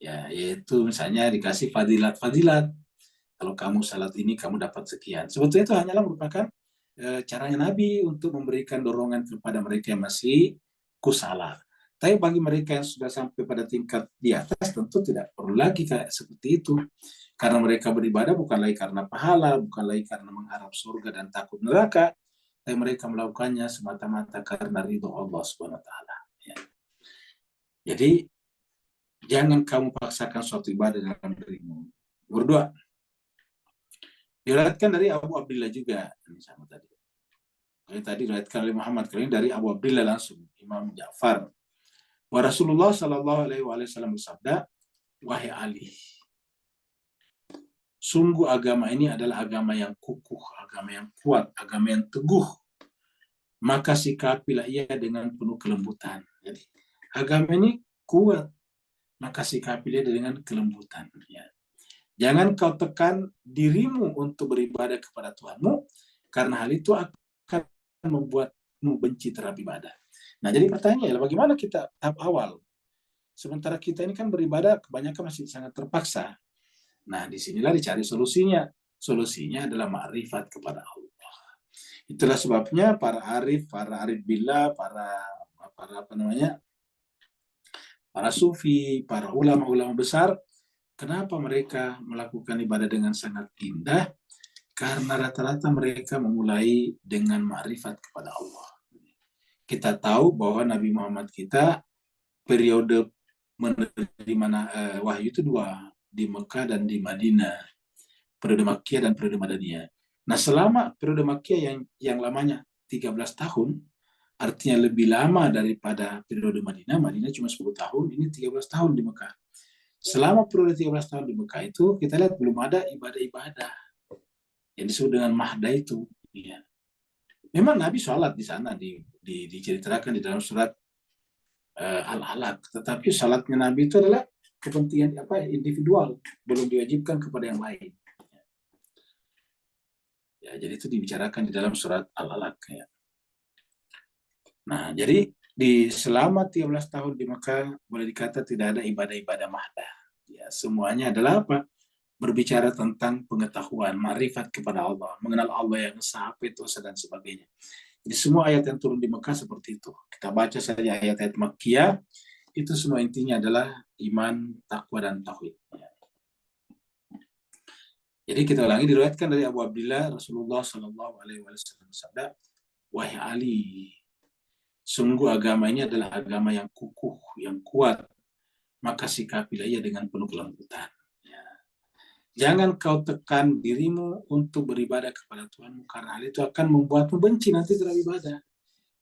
Ya, yaitu misalnya dikasih fadilat-fadilat. Kalau kamu salat ini, kamu dapat sekian. Sebetulnya itu hanyalah merupakan caranya Nabi untuk memberikan dorongan kepada mereka yang masih kusala. Tapi bagi mereka yang sudah sampai pada tingkat di atas, tentu tidak perlu lagi kayak seperti itu. Karena mereka beribadah bukan lagi karena pahala, bukan lagi karena mengharap surga dan takut neraka, tapi mereka melakukannya semata-mata karena ridho Allah Subhanahu wa taala. Ya. Jadi jangan kamu paksakan suatu ibadah dalam dirimu. Berdua. Diriwayatkan dari Abu Abdillah juga, sama tadi. Kali tadi diriwayatkan oleh Muhammad, kali ini dari Abu Abdillah langsung, Imam Ja'far. Wa Rasulullah sallallahu alaihi wasallam bersabda, wahai Ali, sungguh agama ini adalah agama yang kukuh, agama yang kuat, agama yang teguh. Maka sikapilah ia dengan penuh kelembutan. Jadi agama ini kuat, maka sikapilah dengan kelembutan. Ya. Jangan kau tekan dirimu untuk beribadah kepada Tuhanmu, karena hal itu akan membuatmu benci terhadap ibadah. Nah, jadi pertanyaannya, bagaimana kita tahap awal? Sementara kita ini kan beribadah kebanyakan masih sangat terpaksa. Nah, disinilah dicari solusinya. Solusinya adalah ma'rifat kepada Allah. Itulah sebabnya para arif billah, para sufi, para ulama-ulama besar, kenapa mereka melakukan ibadah dengan sangat indah? Karena rata-rata mereka memulai dengan ma'rifat kepada Allah. Kita tahu bahwa Nabi Muhammad kita periode menerima wahyu itu dua, di Mekah dan di Madinah, periode Makkiyah dan periode Madaniyah. Nah, selama periode Makkiyah yang lamanya 13 tahun, artinya lebih lama daripada periode Madinah. Madinah cuma 10 tahun, ini 13 tahun di Mekah. Selama periode 13 tahun di Mekah itu, kita lihat belum ada ibadah-ibadah yang disebut dengan mahda itu. Ya. Memang Nabi sholat di sana, diceritakan di dalam surat Al-Alaq. Tetapi sholatnya Nabi itu adalah kepentingan individual, belum diwajibkan kepada yang lain. Ya, jadi itu dibicarakan di dalam surat Al-Alaq. Ya. Nah, jadi di selama 13 tahun di Mekah boleh dikata tidak ada ibadah-ibadah mahdah. Ya, semuanya adalah apa? Berbicara tentang pengetahuan, ma'rifat kepada Allah, mengenal Allah yang esa, apa itu esa, dan sebagainya. Jadi semua ayat yang turun di Mekah seperti itu. Kita baca saja ayat-ayat Makkiyah, itu semua intinya adalah iman, takwa, dan tauhid. Ya. Jadi kita ulangi, diriwayatkan dari Abu Abdillah Rasulullah Shallallahu Alaihi Wasallam bersabda, wahai Ali, sungguh agama ini adalah agama yang kukuh, yang kuat, maka sikapilah ia dengan penuh kelembutan. Ya. Jangan kau tekan dirimu untuk beribadah kepada Tuhanmu, karena hal itu akan membuatmu benci nanti terhadap ibadah.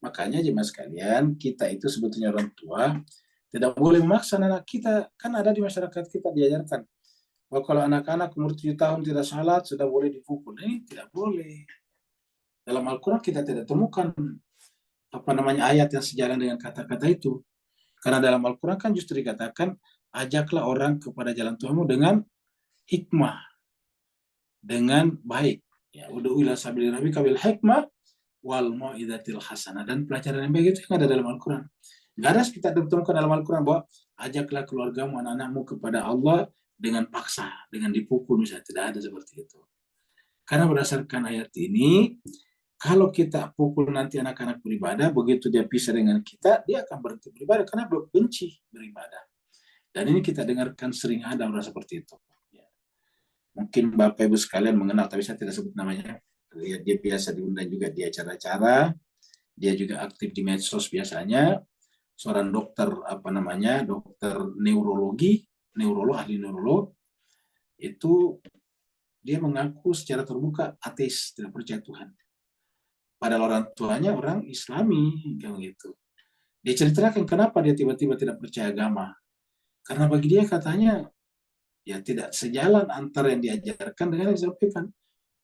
Makanya jemaah sekalian, kita itu sebetulnya orang tua tidak boleh memaksa anak kita. Kan ada di masyarakat kita diajarkan bahwa kalau anak-anak umur 7 tahun tidak salat sudah boleh dipukul. Ini tidak boleh. Dalam Al-Quran kita tidak temukan ayat yang sejalan dengan kata-kata itu. Karena dalam Al-Quran kan justru dikatakan, ajaklah orang kepada jalan Tuhanmu dengan hikmah, dengan baik. Ya, ud'u ila sabili rabbika bil hikmah wal mau'izatil hasanah, dan pelajaran yang baik itu yang ada dalam Al-Quran. Nggak ada kita temukan dalam Al-Quran bahwa ajaklah keluargamu, anak-anakmu kepada Allah dengan paksa, dengan dipukul misalnya. Tidak ada seperti itu. Karena berdasarkan ayat ini, kalau kita pukul nanti anak-anak beribadah, begitu dia pisah dengan kita, dia akan berhenti beribadah karena benci beribadah. Dan ini kita dengarkan sering ada orang seperti itu. Ya. Mungkin Bapak Ibu sekalian mengenal, tapi saya tidak sebut namanya. Dia biasa diundang juga di acara-acara. Dia juga aktif di medsos biasanya. Seorang dokter dokter ahli neurolog, itu dia mengaku secara terbuka ateis, tidak percaya Tuhan. Padahal orang tuanya orang Islami, kayak gitu. Dia ceritakan kenapa dia tiba-tiba tidak percaya agama. Karena bagi dia katanya, ya tidak sejalan antara yang diajarkan dengan yang disampaikan.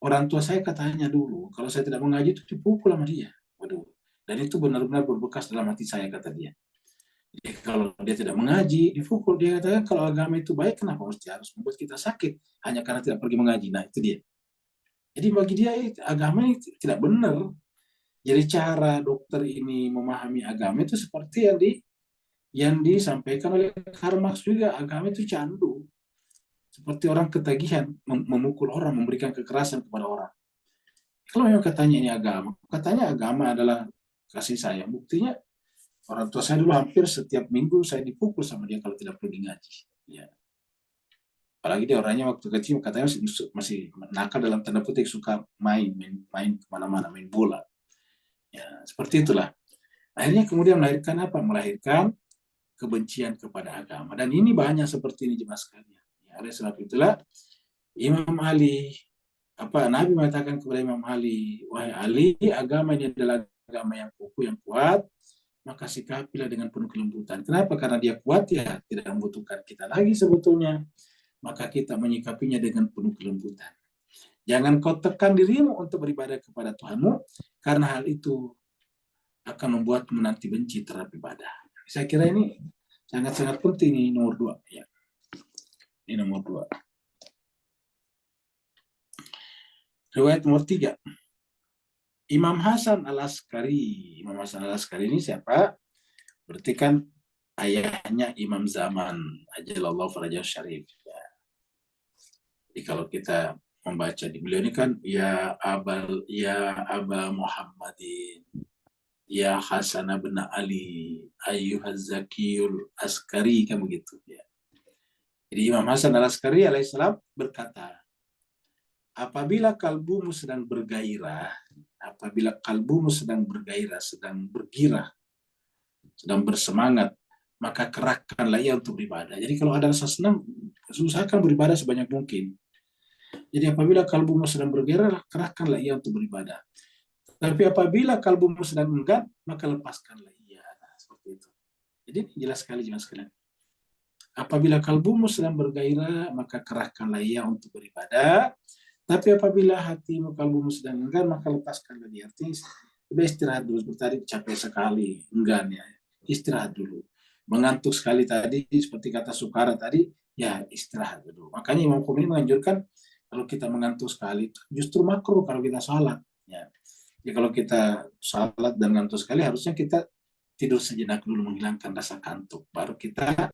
Orang tua saya katanya dulu, kalau saya tidak mengaji itu dipukul sama dia. Waduh. Dan itu benar-benar berbekas dalam hati saya, kata dia. Jadi kalau dia tidak mengaji, dipukul. Dia katakan kalau agama itu baik, kenapa harus membuat kita sakit hanya karena tidak pergi mengaji? Nah, itu dia. Jadi bagi dia agama ini tidak benar. Jadi cara dokter ini memahami agama itu seperti yang disampaikan oleh Karl Marx juga, agama itu candu. Seperti orang ketagihan, memukul orang, memberikan kekerasan kepada orang. Kalau memang katanya ini agama, katanya agama adalah kasih sayang. Buktinya orang tua saya dulu hampir setiap minggu saya dipukul sama dia kalau tidak pergi ngaji. Ya. Apalagi dia orangnya waktu kecil katanya masih nakal dalam tanda petik, suka main kemana-mana, main bola. Ya, seperti itulah. Akhirnya kemudian melahirkan apa? Melahirkan kebencian kepada agama. Dan ini banyak seperti ini jemaah sekalian. Ya, oleh sebab itulah Imam Ali, Nabi mengatakan kepada Imam Ali, wahai Ali, agama ini adalah agama yang kukuh, yang kuat, maka sikapilah dengan penuh kelembutan. Kenapa? Karena dia kuat, ya tidak membutuhkan kita lagi sebetulnya. Maka kita menyikapinya dengan penuh kelembutan. Jangan kau tekan dirimu untuk beribadah kepada Tuhanmu, karena hal itu akan membuatmu nanti benci terhadap ibadah. Saya kira ini sangat-sangat penting, ini nomor 2. Ya. Ini nomor 2. Riwayat nomor 3. Imam Hasan Al-Askari. Imam Hasan Al-Askari ini siapa? Berarti kan ayahnya Imam Zaman, ajalallahu farajah syarif. Ya. Jadi kalau kita membaca di beliau ini kan, ya Aba Muhammadin, ya Hasan bin Ali, ayyuhaz zakiyul askari, kan begitu. Ya. Jadi Imam Hasan Al-Askari alaihissalam berkata, apabila kalbumu sedang bergairah, sedang bergirah, sedang bersemangat, maka kerahkanlah ia untuk beribadah. Jadi kalau ada rasa senang, usahakan beribadah sebanyak mungkin. Jadi apabila kalbumu sedang bergairah, kerahkanlah ia untuk beribadah. Tapi apabila kalbumu sedang enggan, maka lepaskanlah ia. Nah, seperti itu. Jadi jelas sekali jelas sekalian. Apabila kalbumu sedang bergairah, maka kerahkanlah ia untuk beribadah. Tapi apabila hatimu, kalbumu sedang enggan, maka lepaskanlah dia. Artinya, udah istirahat dulu. Tadi capek sekali, enggan ya. Istirahat dulu. Mengantuk sekali tadi, seperti kata Sukara tadi, ya istirahat dulu. Makanya Imam Khomeini menganjurkan, Kalau kita mengantuk sekali, justru makruh kalau kita sholat. Ya. Jadi kalau kita sholat dan ngantuk sekali, harusnya kita tidur sejenak dulu menghilangkan rasa kantuk. Baru kita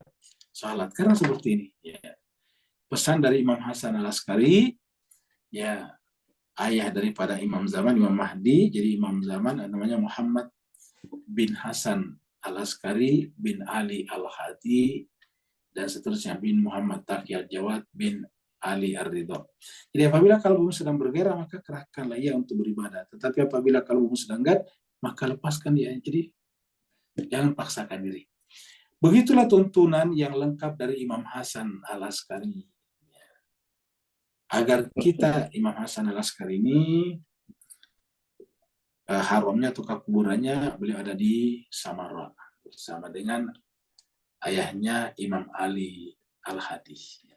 sholat. Karena seperti ini. Ya. Pesan dari Imam Hasan Al-Askari, ya, ayah daripada Imam Zaman, Imam Mahdi. Jadi Imam Zaman namanya Muhammad bin Hasan Al-Askari bin Ali Al-Hadi dan seterusnya, bin Muhammad Taqi Al-Jawad bin Ali Ar-Ridha. Jadi apabila kalbumu sedang bergairah, maka kerahkanlah ia untuk beribadah. Tetapi apabila kalbumu sedang enggak, maka lepaskan dia. Jadi jangan paksakan diri. Begitulah tuntunan yang lengkap dari Imam Hasan Al-Askari. Agar kita, Imam Hasan Al-Askari ini, haramnya atau kuburannya beliau ada di Samarra bersama dengan ayahnya Imam Ali Al-Hadi.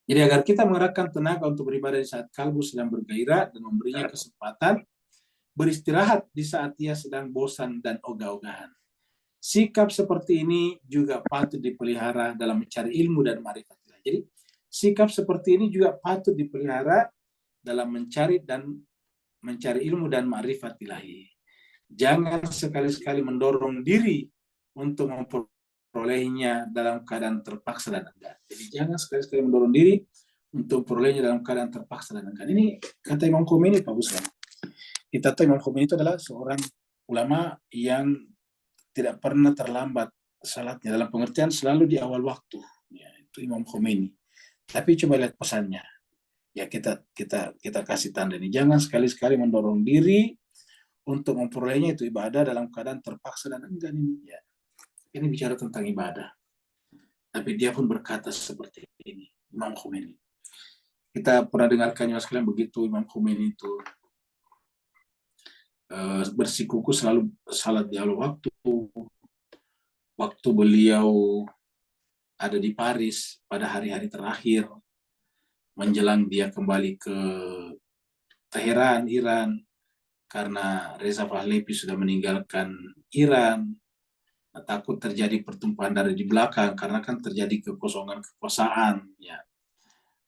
Jadi agar kita mengerahkan tenaga untuk beribadah di saat kalbu sedang bergairah dan memberinya kesempatan beristirahat di saat ia sedang bosan dan ogah-ogahan. Sikap seperti ini juga patut dipelihara dalam mencari ilmu dan ma'rifat. Jadi sikap seperti ini juga patut dipelihara dalam mencari ilmu dan ma'rifat ilahi. Jangan sekali-sekali mendorong diri untuk memperolehnya dalam keadaan terpaksa dan enggan. Jadi jangan sekali-sekali mendorong diri untuk memperolehnya dalam keadaan terpaksa dan enggan. Ini kata Imam Khomeini, Pak Busman. Kita tahu Imam Khomeini itu adalah seorang ulama yang tidak pernah terlambat salatnya, dalam pengertian selalu di awal waktu. Ya, itu Imam Khomeini. Tapi coba lihat pesannya. Ya kita kasih tanda ini. Jangan sekali-sekali mendorong diri untuk memperolehnya itu ibadah dalam keadaan terpaksa dan enggan ini. Ya. Ini bicara tentang ibadah. Tapi dia pun berkata seperti ini, Imam Khomeini. Kita pernah dengarkannya sekalian begitu Imam Khomeini itu bersikuku selalu salat di awal waktu. Waktu beliau ada di Paris pada hari-hari terakhir menjelang dia kembali ke Teheran, Iran, karena Reza Pahlavi sudah meninggalkan Iran. Takut terjadi pertumpahan darah di belakang karena kan terjadi kekosongan kekuasaan, ya.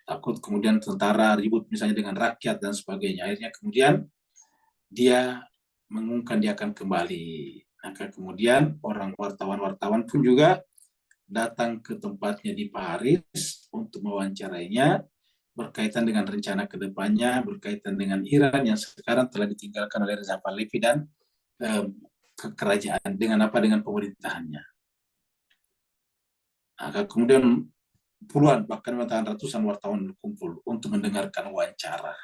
Takut kemudian tentara ribut misalnya dengan rakyat dan sebagainya. Akhirnya kemudian dia mengumumkan dia akan kembali. Maka kemudian orang wartawan pun juga datang ke tempatnya di Paris untuk mewawancarainya berkaitan dengan rencana kedepannya, berkaitan dengan Iran yang sekarang telah ditinggalkan oleh Reza Pahlavi dan kerajaan dengan pemerintahannya. Nah, kemudian puluhan bahkan ratusan wartawan berkumpul untuk mendengarkan wawancara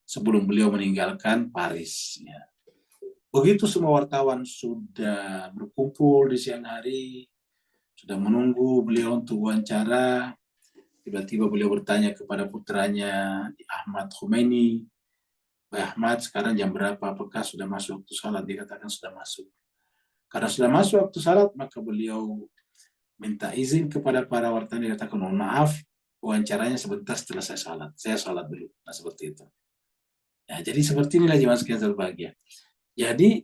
sebelum beliau meninggalkan Paris. Ya. Begitu semua wartawan sudah berkumpul di siang hari, sudah menunggu beliau untuk wawancara, tiba-tiba beliau bertanya kepada putranya Ahmad Khomeini, Pak Ahmad, sekarang jam berapa? Apakah sudah masuk waktu salat? Dikatakan sudah masuk. Karena sudah masuk waktu salat, maka beliau minta izin kepada para wartawan, dikatakan mohon maaf, wawancaranya sebentar setelah saya salat. Saya salat dulu. Nah, seperti itu. Ya, jadi seperti inilah jemaah sekalian berbahagia. Jadi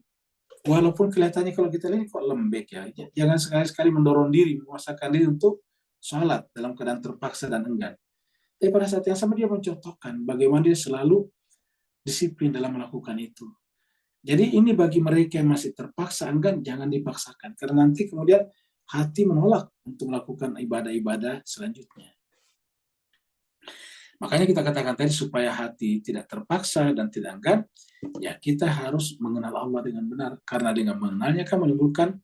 walaupun kelihatannya kalau kita lihat kok lembek ya, jangan sekali-sekali mendorong diri, memaksakan diri untuk salat dalam keadaan terpaksa dan enggan. Tapi pada saat yang sama dia mencontohkan bagaimana dia selalu disiplin dalam melakukan itu. Jadi ini bagi mereka yang masih terpaksa enggan, jangan dipaksakan. Karena nanti kemudian hati menolak untuk melakukan ibadah-ibadah selanjutnya. Makanya kita katakan tadi supaya hati tidak terpaksa dan tidak enggan, ya kita harus mengenal Allah dengan benar. Karena dengan mengenalnya kan menimbulkan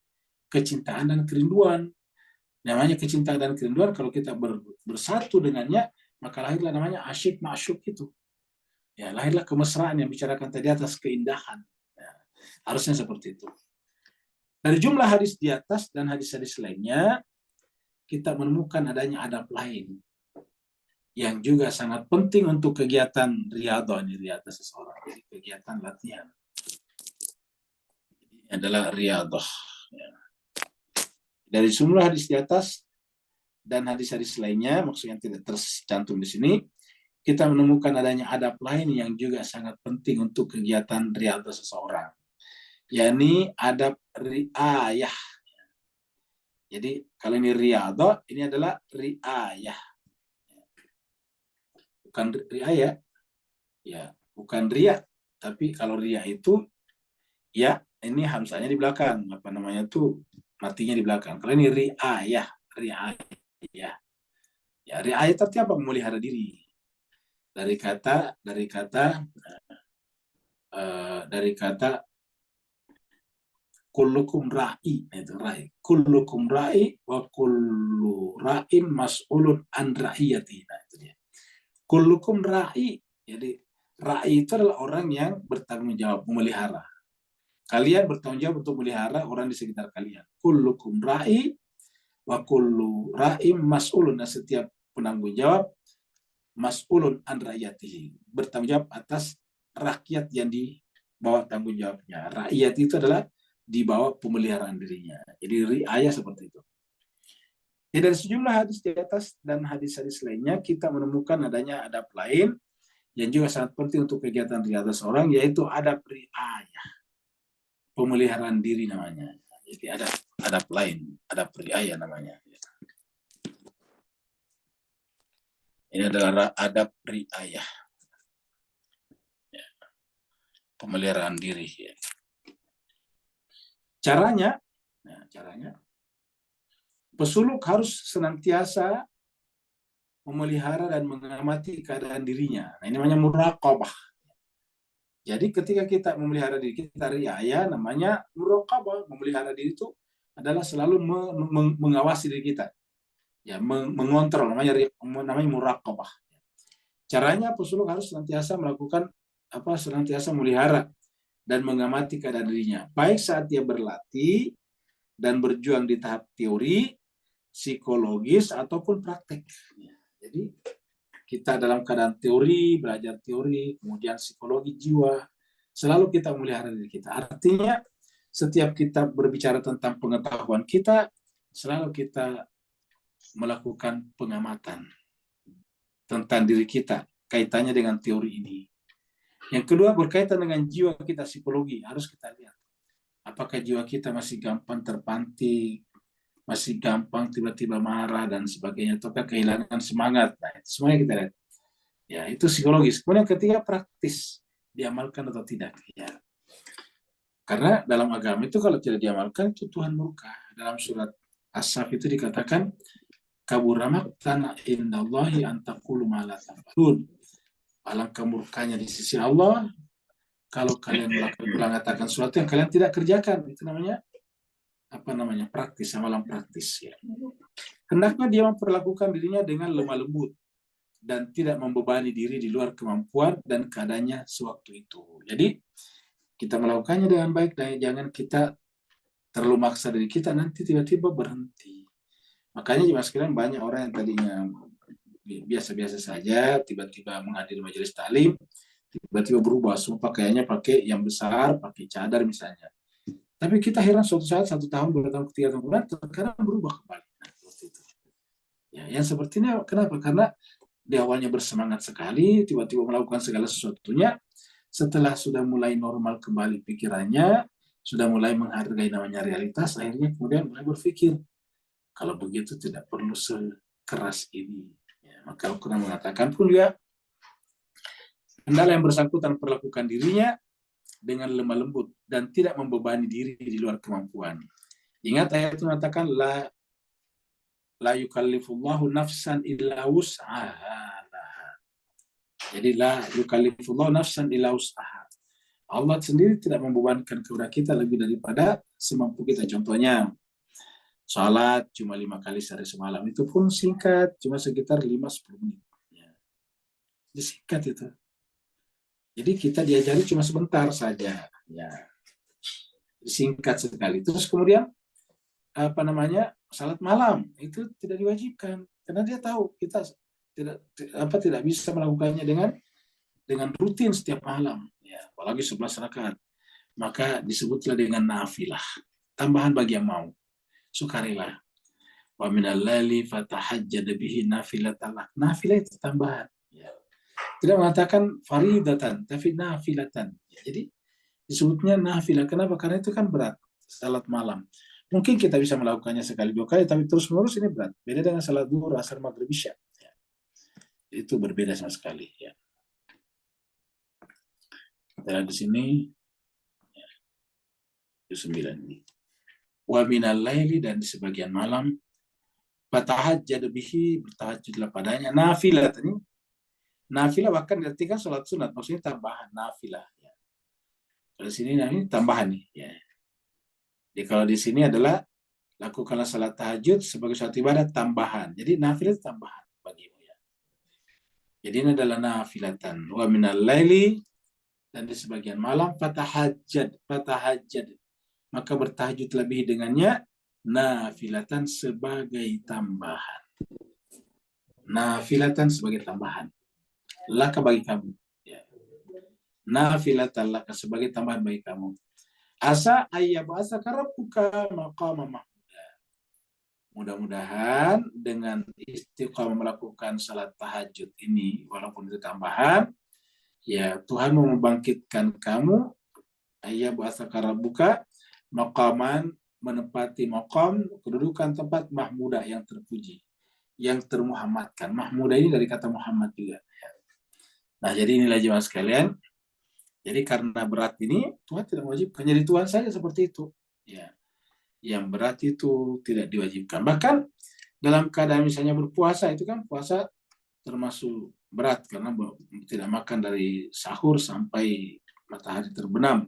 kecintaan dan kerinduan. Namanya kecintaan dan kerinduan, kalau kita bersatu dengannya, maka lahirlah namanya asyik ma'syuk itu. Ya, lahirlah kemesraan yang bicarakan tadi atas keindahan. Ya, harusnya seperti itu. Dari jumlah hadis di atas dan hadis-hadis lainnya, kita menemukan adanya adab lain yang juga sangat penting untuk kegiatan riyadhah, ini riyadhah seseorang, jadi kegiatan latihan. Ini adalah riyadhah. Ya. Dari jumlah hadis di atas dan hadis-hadis lainnya, maksudnya tidak tercantum di sini, kita menemukan adanya adab lain yang juga sangat penting untuk kegiatan riyadhah seseorang, yakni adab riayah. Jadi kalau ini riyadhah, ini adalah riayah. bukan riaya, ya bukan ria. Tapi kalau ria itu ya ini hamzahnya di belakang, apa namanya tuh matinya di belakang. Kalau ini riayah, riayah, ya riayah itu artinya apa? Memelihara diri. Dari kata kullukum ra'i, itu ra'i. Kullukum ra'i wa kullu ra'in mas'ulun an ra'iyati. Nah, itu dia. Kullukum ra'i. Jadi ra'i itu adalah orang yang bertanggung jawab memelihara. Kalian bertanggung jawab untuk memelihara orang di sekitar kalian. Kullukum ra'i wa kullu ra'im mas'ulun. Nah, setiap penanggung jawab mas'ulun an ra'iyatihi. Bertanggung jawab atas rakyat yang di bawah tanggung jawabnya. Rakyat itu adalah di bawah pemeliharaan dirinya. Jadi riayah seperti itu. Ya, dari sejumlah hadis di atas dan hadis-hadis lainnya kita menemukan adanya adab lain yang juga sangat penting untuk kegiatan riayah seorang, yaitu adab riayah. Pemeliharaan diri namanya. Jadi ada adab lain, adab riayah namanya. Ini adalah adab riayah. Pemeliharaan diri. Caranya, pesuluk harus senantiasa memelihara dan mengamati keadaan dirinya. Nah, ini namanya muraqabah. Jadi ketika kita memelihara diri kita riaya, namanya muraqabah. Memelihara diri itu adalah selalu mengawasi diri kita. Ya, mengontrol, namanya muraqabah. Caranya pesuluk harus senantiasa melakukan senantiasa memelihara dan mengamati keadaan dirinya, baik saat dia berlatih dan berjuang di tahap teori, psikologis, ataupun praktek. Jadi kita dalam keadaan teori, belajar teori, kemudian psikologi jiwa, selalu kita memelihara diri kita. Artinya setiap kita berbicara tentang pengetahuan kita, selalu kita melakukan pengamatan tentang diri kita, kaitannya dengan teori ini. Yang kedua berkaitan dengan jiwa kita, psikologi, harus kita lihat. Apakah jiwa kita masih gampang terpantik, masih gampang tiba-tiba marah dan sebagainya, ataukah kehilangan semangat. Nah, itu semuanya kita lihat. Ya, itu psikologis. Kemudian ketiga praktis, diamalkan atau tidak. Ya. Karena dalam agama itu kalau tidak diamalkan itu Tuhan murka. Dalam surat As-Saff itu dikatakan kabura maqtan indallahi an taqulu ma la taf'alun. Alangkah murkanya di sisi Allah kalau kalian mengatakan sesuatu yang kalian tidak kerjakan. Itu namanya praktis, amalan praktis. Ya. Hendaknya dia memperlakukan dirinya dengan lemah lembut dan tidak membebani diri di luar kemampuan dan keadaannya sewaktu itu. Jadi kita melakukannya dengan baik dan jangan kita terlalu maksa diri kita, nanti tiba-tiba berhenti. Makanya jemaah sekalian, banyak orang yang tadinya biasa-biasa saja, tiba-tiba menghadiri majelis taklim, tiba-tiba berubah, semua pakaiannya pakai yang besar, pakai cadar misalnya. Tapi kita heran suatu saat, 1 tahun, 2 tahun, 3 tahun kemudian, terkadang berubah kembali. Nah, seperti itu. Ya, yang seperti ini kenapa? Karena di awalnya bersemangat sekali, tiba-tiba melakukan segala sesuatunya, setelah sudah mulai normal kembali pikirannya, sudah mulai menghargai namanya realitas, akhirnya kemudian mulai berpikir, kalau begitu tidak perlu sekeras ini. Ya, maka Al-Quran mengatakan pun juga, hendaklah yang bersangkutan perlakukan dirinya dengan lemah lembut dan tidak membebani diri di luar kemampuan. Ingat ayat itu mengatakan la yukallifullahu nafsan illa wus'aha. Jadi la yukallifullahu nafsan illa wus'aha. Allah sendiri tidak membebankan kepada kita lebih daripada semampu kita. Contohnya salat cuma 5 kali sehari semalam, itu pun singkat, cuma sekitar 5-10 menit. Ya. Singkat itu. Jadi kita diajari cuma sebentar saja, ya, singkat sekali. Terus kemudian salat malam itu tidak diwajibkan karena dia tahu kita tidak bisa melakukannya dengan rutin setiap malam, ya, apalagi 11 rakaat. Maka disebutlah dengan nafilah, tambahan bagi yang mau, sukarela. Wa minal laili fatahajjad bihi nafilatan. Nafilah itu tambahan. Tidak mengatakan faridatan, tapi nafilatan. Jadi disebutnya nafilah. Kenapa? Karena itu kan berat, salat malam. Mungkin kita bisa melakukannya sekali 2 kali, tapi terus-menerus ini berat. Beda dengan salat zuhur, asar, maghrib, isya. Itu berbeda sama sekali. Ya. Kita di sini ya, 9 ini. Wa minal laili, dan di sebagian malam, fatahajjad bihi, bertahajudlah padanya, nafilah tadi. Nafilah bahkan diartikan sholat sunat, maksudnya tambahan nafilah. Ya. Di sini ini tambahan nih. Ya. Jadi kalau di sini adalah lakukanlah salat tahajud sebagai suatu ibadah tambahan. Jadi nafilah itu tambahan bagimu ya. Jadi ini adalah nafilatan. Wa minal laili, dan di sebagian malam, fatahajjad, maka bertahajud lebih dengannya, nafilatan sebagai tambahan. Nafilatan sebagai tambahan. Laka bagi kamu. Ya. Nafilatan laka sebagai tambahan bagi kamu. Asa ayyab'asa rabbuka maqama mahmuda. Mudah-mudahan dengan istiqamah melakukan salat tahajud ini, walaupun itu tambahan, ya Tuhan mau membangkitkan kamu, ayyab'asa rabbuka maqaman, menempati maqam, kedudukan tempat mahmuda, yang terpuji, yang termuhammadkan. Mahmuda ini dari kata Muhammad juga. Nah, jadi inilah jemaah sekalian. Jadi karena berat ini, Tuhan tidak mewajibkan. Jadi Tuhan saja seperti itu. Ya. Yang berat itu tidak diwajibkan. Bahkan dalam keadaan misalnya berpuasa, itu kan puasa termasuk berat karena tidak makan dari sahur sampai matahari terbenam.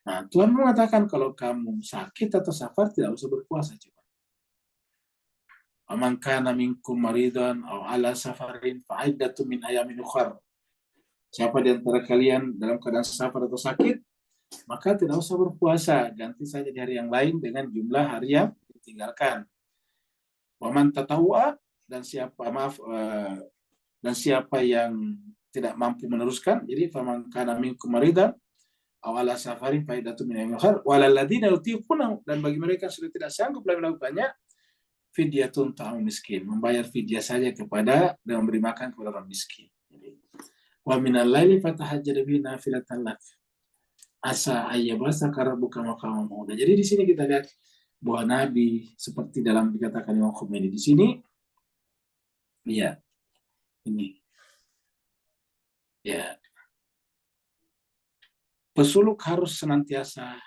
Nah, Tuhan mengatakan kalau kamu sakit atau safar tidak usah berpuasa. Coba. Aman kana minkum maridan aw ala safarin fa'iddatu min ayamin ukhar. Siapa di antara kalian dalam keadaan safar atau sakit, maka tidak usah berpuasa, ganti saja di hari yang lain dengan jumlah hari yang ditinggalkan. Waman tatawwa, dan siapa yang tidak mampu meneruskan, jadi faman kana minkum maridan aw ala safarin fa'iddatu min ayamin ukhar walal ladzina yutiquna, dan bagi mereka yang sudah tidak sanggup lagi melakukannya, fidyatun ta'am miskin, membayar fidyah saja kepada dan memberi makan kepada orang miskin. Wa minal laili fatahajjad bihi nafilatan lak asa ayyabasaka rabbuka maqaman mahmuda. Jadi di sini kita lihat bahwa Nabi seperti dalam dikatakan Imam Khomeini di sini, ya ini, ya pesuluk harus senantiasa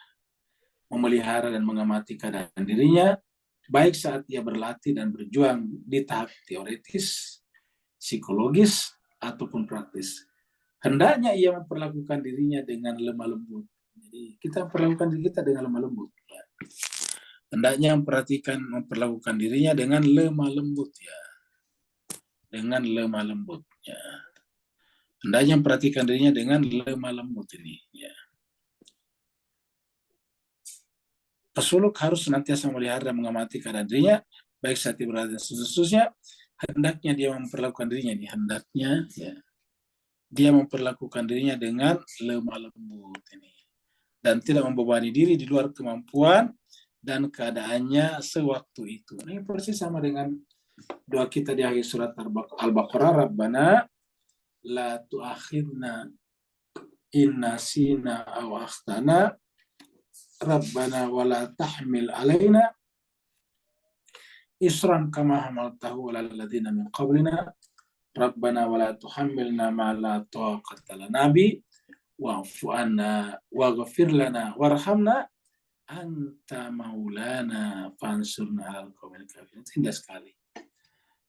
memelihara dan mengamati keadaan dirinya, baik saat ia berlatih dan berjuang di tahap teoritis, psikologis, ataupun praktis. Hendaknya ia memperlakukan dirinya dengan lemah lembut. Jadi kita memperlakukan diri kita dengan lemah lembut. Ya. Hendaknya memperlakukan dirinya dengan lemah lembut, ya. Dengan lemah lembut, ya. Hendaknya memperhatikan dirinya dengan lemah lembut ini, ya. Pesuluk harus senantiasa melihara dan mengamati keadaan dirinya, baik saat berada dan seterusnya. Hendaknya dia memperlakukan dirinya ini, hendaknya, ya. Dia memperlakukan dirinya dengan lemah lembut ini, dan tidak membebani diri di luar kemampuan dan keadaannya sewaktu itu. Ini persis sama dengan doa kita di akhir surat Al-Baqarah, Rabbana la tu'akhidna in nasina aw akhtana, Rabbana wa la tahmil alaina isran kama hamaltahu alal ladzina min qablina, Rabbana wa la tuhammilna ma la taqata lana bi wa'fu anna waghfir lana warhamna anta maulana fansurna 'alal qaumil kafirin. Indah sekali.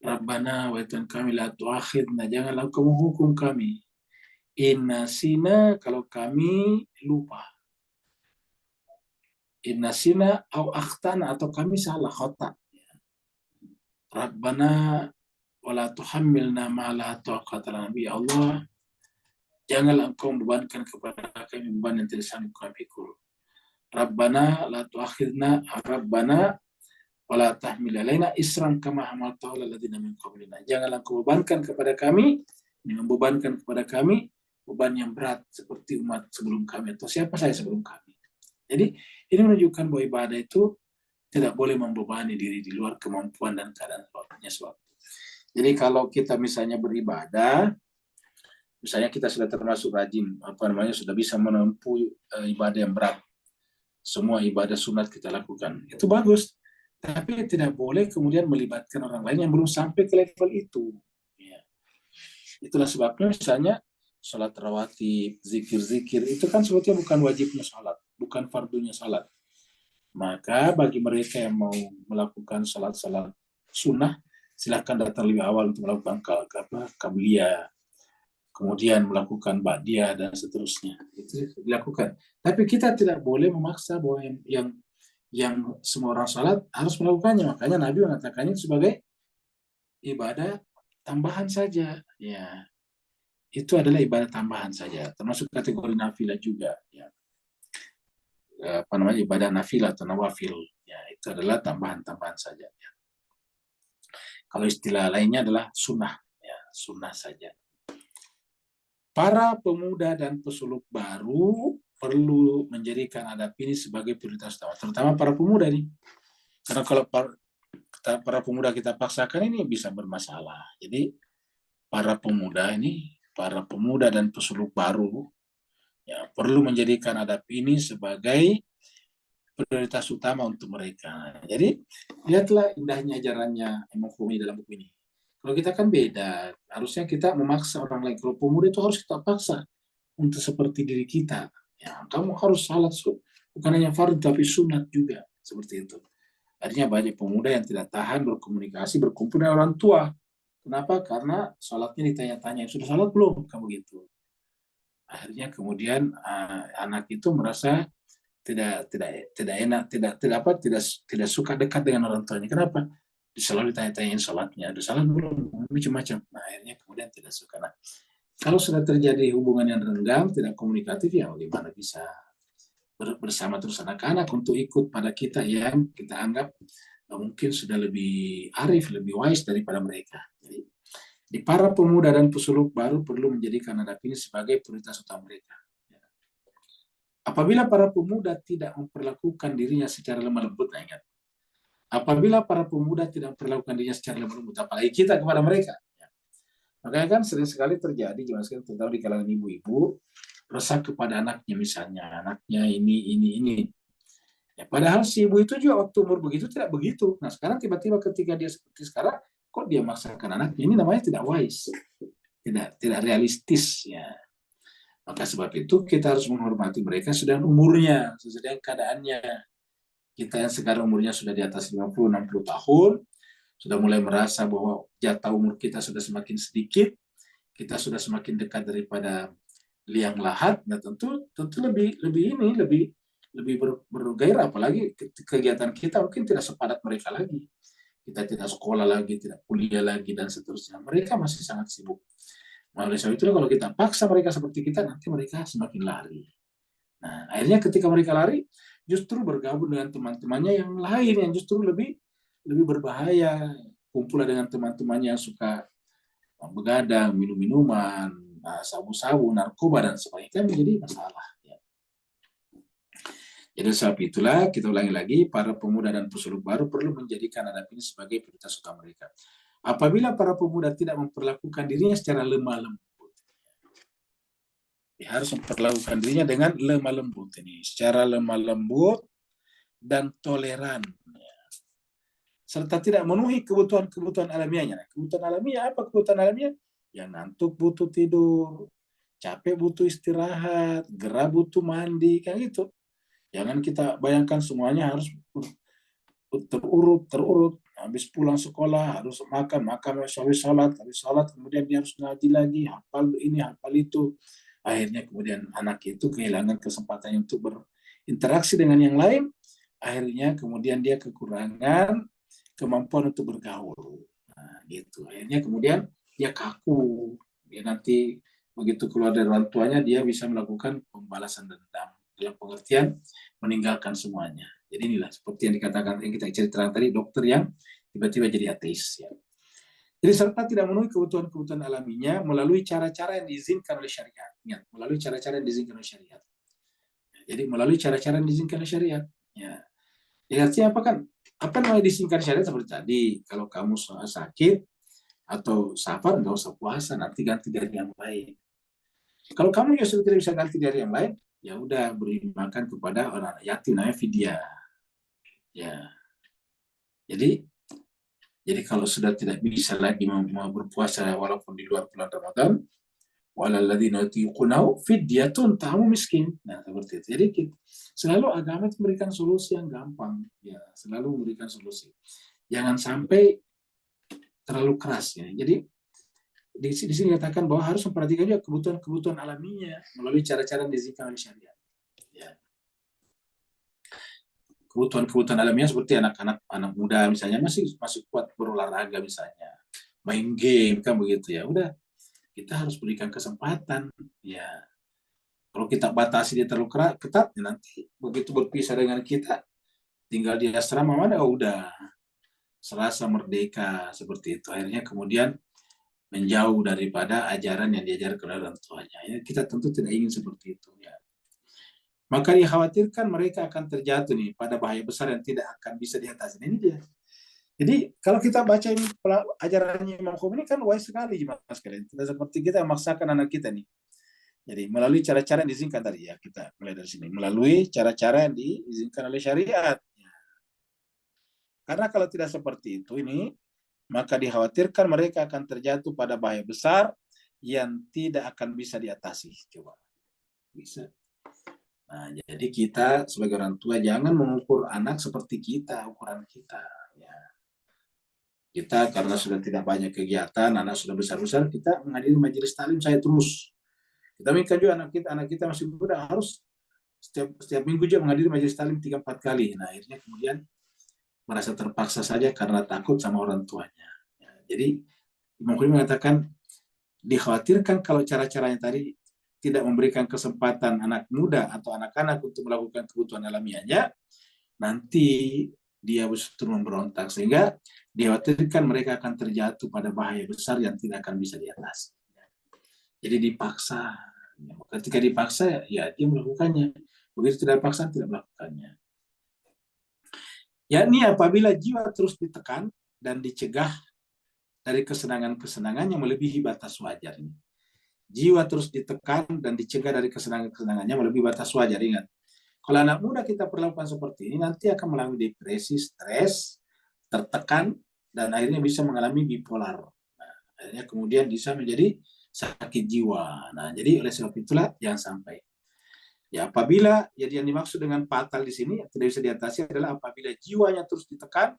Rabbana wa Tuhan kami, la tu'akhidna, janganlah kau menghukum kami, inna sina, kalau kami lupa, inna sina au akhtana, atau kami salah khata. Rabbana wala tuhammilna ma la taqata lana bi, ya Allah, janganlah engkau membebankan kepada kami beban yang tidak sanggup kami pikul. Rabbana la tu'akhidna, Rabbana wala tahmil alaina isran kama hamaltahu alal ladzina min qablina, janganlah engkau bebankan kepada kami, ini membebankan kepada kami beban yang berat seperti umat sebelum kami, atau siapa saya sebelum kami. Jadi ini menunjukkan bahwa ibadah itu tidak boleh membebani diri di luar kemampuan dan keadaan suatu. Jadi kalau kita misalnya beribadah, misalnya kita sudah termasuk rajin, sudah bisa menempuh ibadah yang berat, semua ibadah sunat kita lakukan, itu bagus. Tapi tidak boleh kemudian melibatkan orang lain yang belum sampai ke level itu. Ya. Itulah sebabnya misalnya sholat rawatib, zikir-zikir, itu kan sebetulnya bukan wajibnya sholat, bukan fardunya sholat. Maka bagi mereka yang mau melakukan sholat-sholat sunnah, silahkan datang lebih awal untuk melakukan qabliyah, kemudian melakukan ba'diyah dan seterusnya. Itu dilakukan. Tapi kita tidak boleh memaksa bahwa yang semua orang salat harus melakukannya. Makanya Nabi mengatakannya sebagai ibadah tambahan saja. Ya, itu adalah ibadah tambahan saja, termasuk kategori nafilah juga. Ya, apa namanya, ibadah nafilah atau nawafil. Ya, itu adalah tambahan-tambahan saja. Ya. Kalau istilah lainnya adalah sunnah. Ya, sunnah saja. Para pemuda dan pesuluk baru perlu menjadikan adab ini sebagai prioritas utama, terutama para pemuda nih. Karena kalau para pemuda kita paksakan ini bisa bermasalah. Jadi para pemuda dan pesuluk baru ya perlu menjadikan adab ini sebagai prioritas utama untuk mereka. Jadi lihatlah indahnya ajarannya Imam Khomeini dalam buku ini. Kalau kita kan beda, harusnya kita memaksa orang lain. Kalau pemuda itu harus kita paksa untuk seperti diri kita. Ya, kamu harus salat, bukan hanya fardu tapi sunat juga, seperti itu. Artinya banyak pemuda yang tidak tahan berkomunikasi, berkumpul dengan orang tua. Kenapa? Karena salatnya ditanya-tanya, sudah salat belum? Kamu gitu. Akhirnya kemudian anak itu merasa tidak enak, tidak suka dekat dengan orang tuanya. Kenapa? Selalu ditanya-tanyain salatnya, ada salat belum? Macam-macam. Nah, akhirnya kemudian tidak suka. Nah, kalau sudah terjadi hubungan yang renggang, tidak komunikatif, ya bagaimana bisa bersama terus anak-anak untuk ikut pada kita yang kita anggap mungkin sudah lebih arif, lebih wise daripada mereka. Jadi, di para pemuda dan pesuluk baru perlu menjadikan adab ini sebagai prioritas utama mereka. Apabila para pemuda tidak memperlakukan dirinya secara lemah lembut, nah ingat, apabila para pemuda tidak memperlakukan dirinya secara lemah lembut, apalagi kita kepada mereka, makanya kan sering sekali terjadi, jangan sekali terutama di kalangan ibu-ibu, resah kepada anaknya misalnya, anaknya ini. Ya, padahal si ibu itu juga waktu umur begitu tidak begitu. Nah sekarang tiba-tiba ketika dia seperti sekarang, kok dia memaksakan anaknya? Ini namanya tidak wise, tidak realistis ya. Maka sebab itu kita harus menghormati mereka sedang umurnya, sedang keadaannya. Kita yang sekarang umurnya sudah di atas 50-60 tahun, sudah mulai merasa bahwa jatah umur kita sudah semakin sedikit, kita sudah semakin dekat daripada liang lahat, nah tentu lebih bergairah, apalagi kegiatan kita mungkin tidak sepadat mereka lagi. Kita tidak sekolah lagi, tidak kuliah lagi, dan seterusnya. Mereka masih sangat sibuk. Nah, oleh sebab itu kalau kita paksa mereka seperti kita, nanti mereka semakin lari. Nah, akhirnya ketika mereka lari, justru bergabung dengan teman-temannya yang lain, yang justru lebih berbahaya. Kumpul dengan teman-temannya yang suka begadang, minum-minuman, sabu-sabu, narkoba, dan sebagainya, menjadi masalah. Ya. Jadi sebab itulah, kita ulangi lagi, para pemuda dan pesuluk baru perlu menjadikan adab ini sebagai prioritas utama mereka. Apabila para pemuda tidak memperlakukan dirinya secara lemah lembut, dia harus memperlakukan dirinya dengan lemah lembut ini, secara lemah lembut dan toleran, serta tidak memenuhi kebutuhan alamiahnya. Kebutuhan alamiah apa? Kebutuhan alamiah yang ngantuk butuh tidur, capek butuh istirahat, gerah butuh mandi, kayak gitu. Jangan kita bayangkan semuanya harus terurut, habis pulang sekolah harus makan, habis salat, kemudian dia harus ngaji lagi, hafal ini, hafal itu. Akhirnya kemudian anak itu kehilangan kesempatan untuk berinteraksi dengan yang lain, akhirnya kemudian dia kekurangan kemampuan untuk bergaul. Nah, gitu. Akhirnya kemudian dia kaku. Dia nanti begitu keluar dari orang tuanya, dia bisa melakukan pembalasan dendam. Dalam pengertian meninggalkan semuanya. Jadi inilah seperti yang dikatakan, yang kita ceritakan tadi, dokter yang tiba-tiba jadi ateis. Ya. Jadi serta tidak memenuhi kebutuhan-kebutuhan alaminya melalui cara-cara yang diizinkan oleh syariat. Ingat, melalui cara-cara yang diizinkan oleh syariat. Jadi melalui cara-cara yang diizinkan oleh syariat. Ya. Jadi artinya apa kan? Apa namanya diizinkan syariat seperti tadi? Kalau kamu sakit atau safar, nggak usah puasa, nanti ganti dari yang lain. Kalau kamu ya sudah tidak bisa ganti dari yang lain, ya udah beri makan kepada orang yatim, namanya fidyah. Ya. Jadi Jadi kalau sudah tidak bisa lagi mau berpuasa walaupun di luar bulan Ramadan, walalladzina yutiqunahu fidyatun ta'amu miskin. Nah, seperti itu. Jadi selalu agama itu memberikan solusi yang gampang, ya, selalu memberikan solusi. Jangan sampai terlalu keras ya. Jadi di sini dikatakan bahwa harus memperhatikan juga kebutuhan-kebutuhan alaminya melalui cara-cara yang diizinkan oleh syariat. Ya. Kebutuhan-kebutuhan alamiah seperti anak muda misalnya masih kuat berolahraga misalnya, main game kan begitu ya. Udah, kita harus berikan kesempatan ya. Kalau kita batasi dia terlalu ketat, ya nanti begitu berpisah dengan kita, tinggal di asrama mana, oh udah serasa merdeka seperti itu. Akhirnya kemudian menjauh daripada ajaran yang diajarkan oleh orang tuanya. Ya, kita tentu tidak ingin seperti itu ya. Maka dikhawatirkan mereka akan terjatuh nih pada bahaya besar yang tidak akan bisa diatasi. Ini dia. Jadi kalau kita baca ini ajarannya Imam Khomeini kan wise sekali Mas sekalian. Tidak seperti kita memaksakan anak kita nih. Jadi melalui cara-cara yang diizinkan tadi ya, kita mulai dari sini. Melalui cara-cara yang diizinkan oleh syariat. Karena kalau tidak seperti itu ini, maka dikhawatirkan mereka akan terjatuh pada bahaya besar yang tidak akan bisa diatasi. Coba. Bisa. Nah, jadi kita sebagai orang tua jangan mengukur anak seperti kita, ukuran kita. Ya. Kita karena sudah tidak banyak kegiatan, anak sudah besar-besar, kita menghadiri majelis taklim saya terus. Kita minta juga anak kita masih muda harus setiap minggu juga menghadiri majelis taklim 3-4 kali. Nah, akhirnya kemudian merasa terpaksa saja karena takut sama orang tuanya. Ya, jadi Imam Khomeini mengatakan dikhawatirkan kalau cara-caranya tadi tidak memberikan kesempatan anak muda atau anak-anak untuk melakukan kebutuhan alamiahnya, nanti dia justru memberontak sehingga dikhawatirkan mereka akan terjatuh pada bahaya besar yang tidak akan bisa diatasi. Jadi dipaksa. Ketika dipaksa, ya dia melakukannya. Begitu tidak dipaksa, tidak melakukannya. Yakni apabila jiwa terus ditekan dan dicegah dari kesenangan-kesenangan yang melebihi batas wajarnya. Jiwa terus ditekan dan dicegah dari kesenangan-kesenangannya melebihi batas wajar. Ingat, kalau anak muda kita perlakukan seperti ini, nanti akan mengalami depresi, stres, tertekan, dan akhirnya bisa mengalami bipolar. Nah, akhirnya kemudian bisa menjadi sakit jiwa. Nah, jadi oleh sebab itulah jangan sampai. Ya, apabila jadi yang dimaksud dengan fatal di sini tidak bisa diatasi adalah apabila jiwanya terus ditekan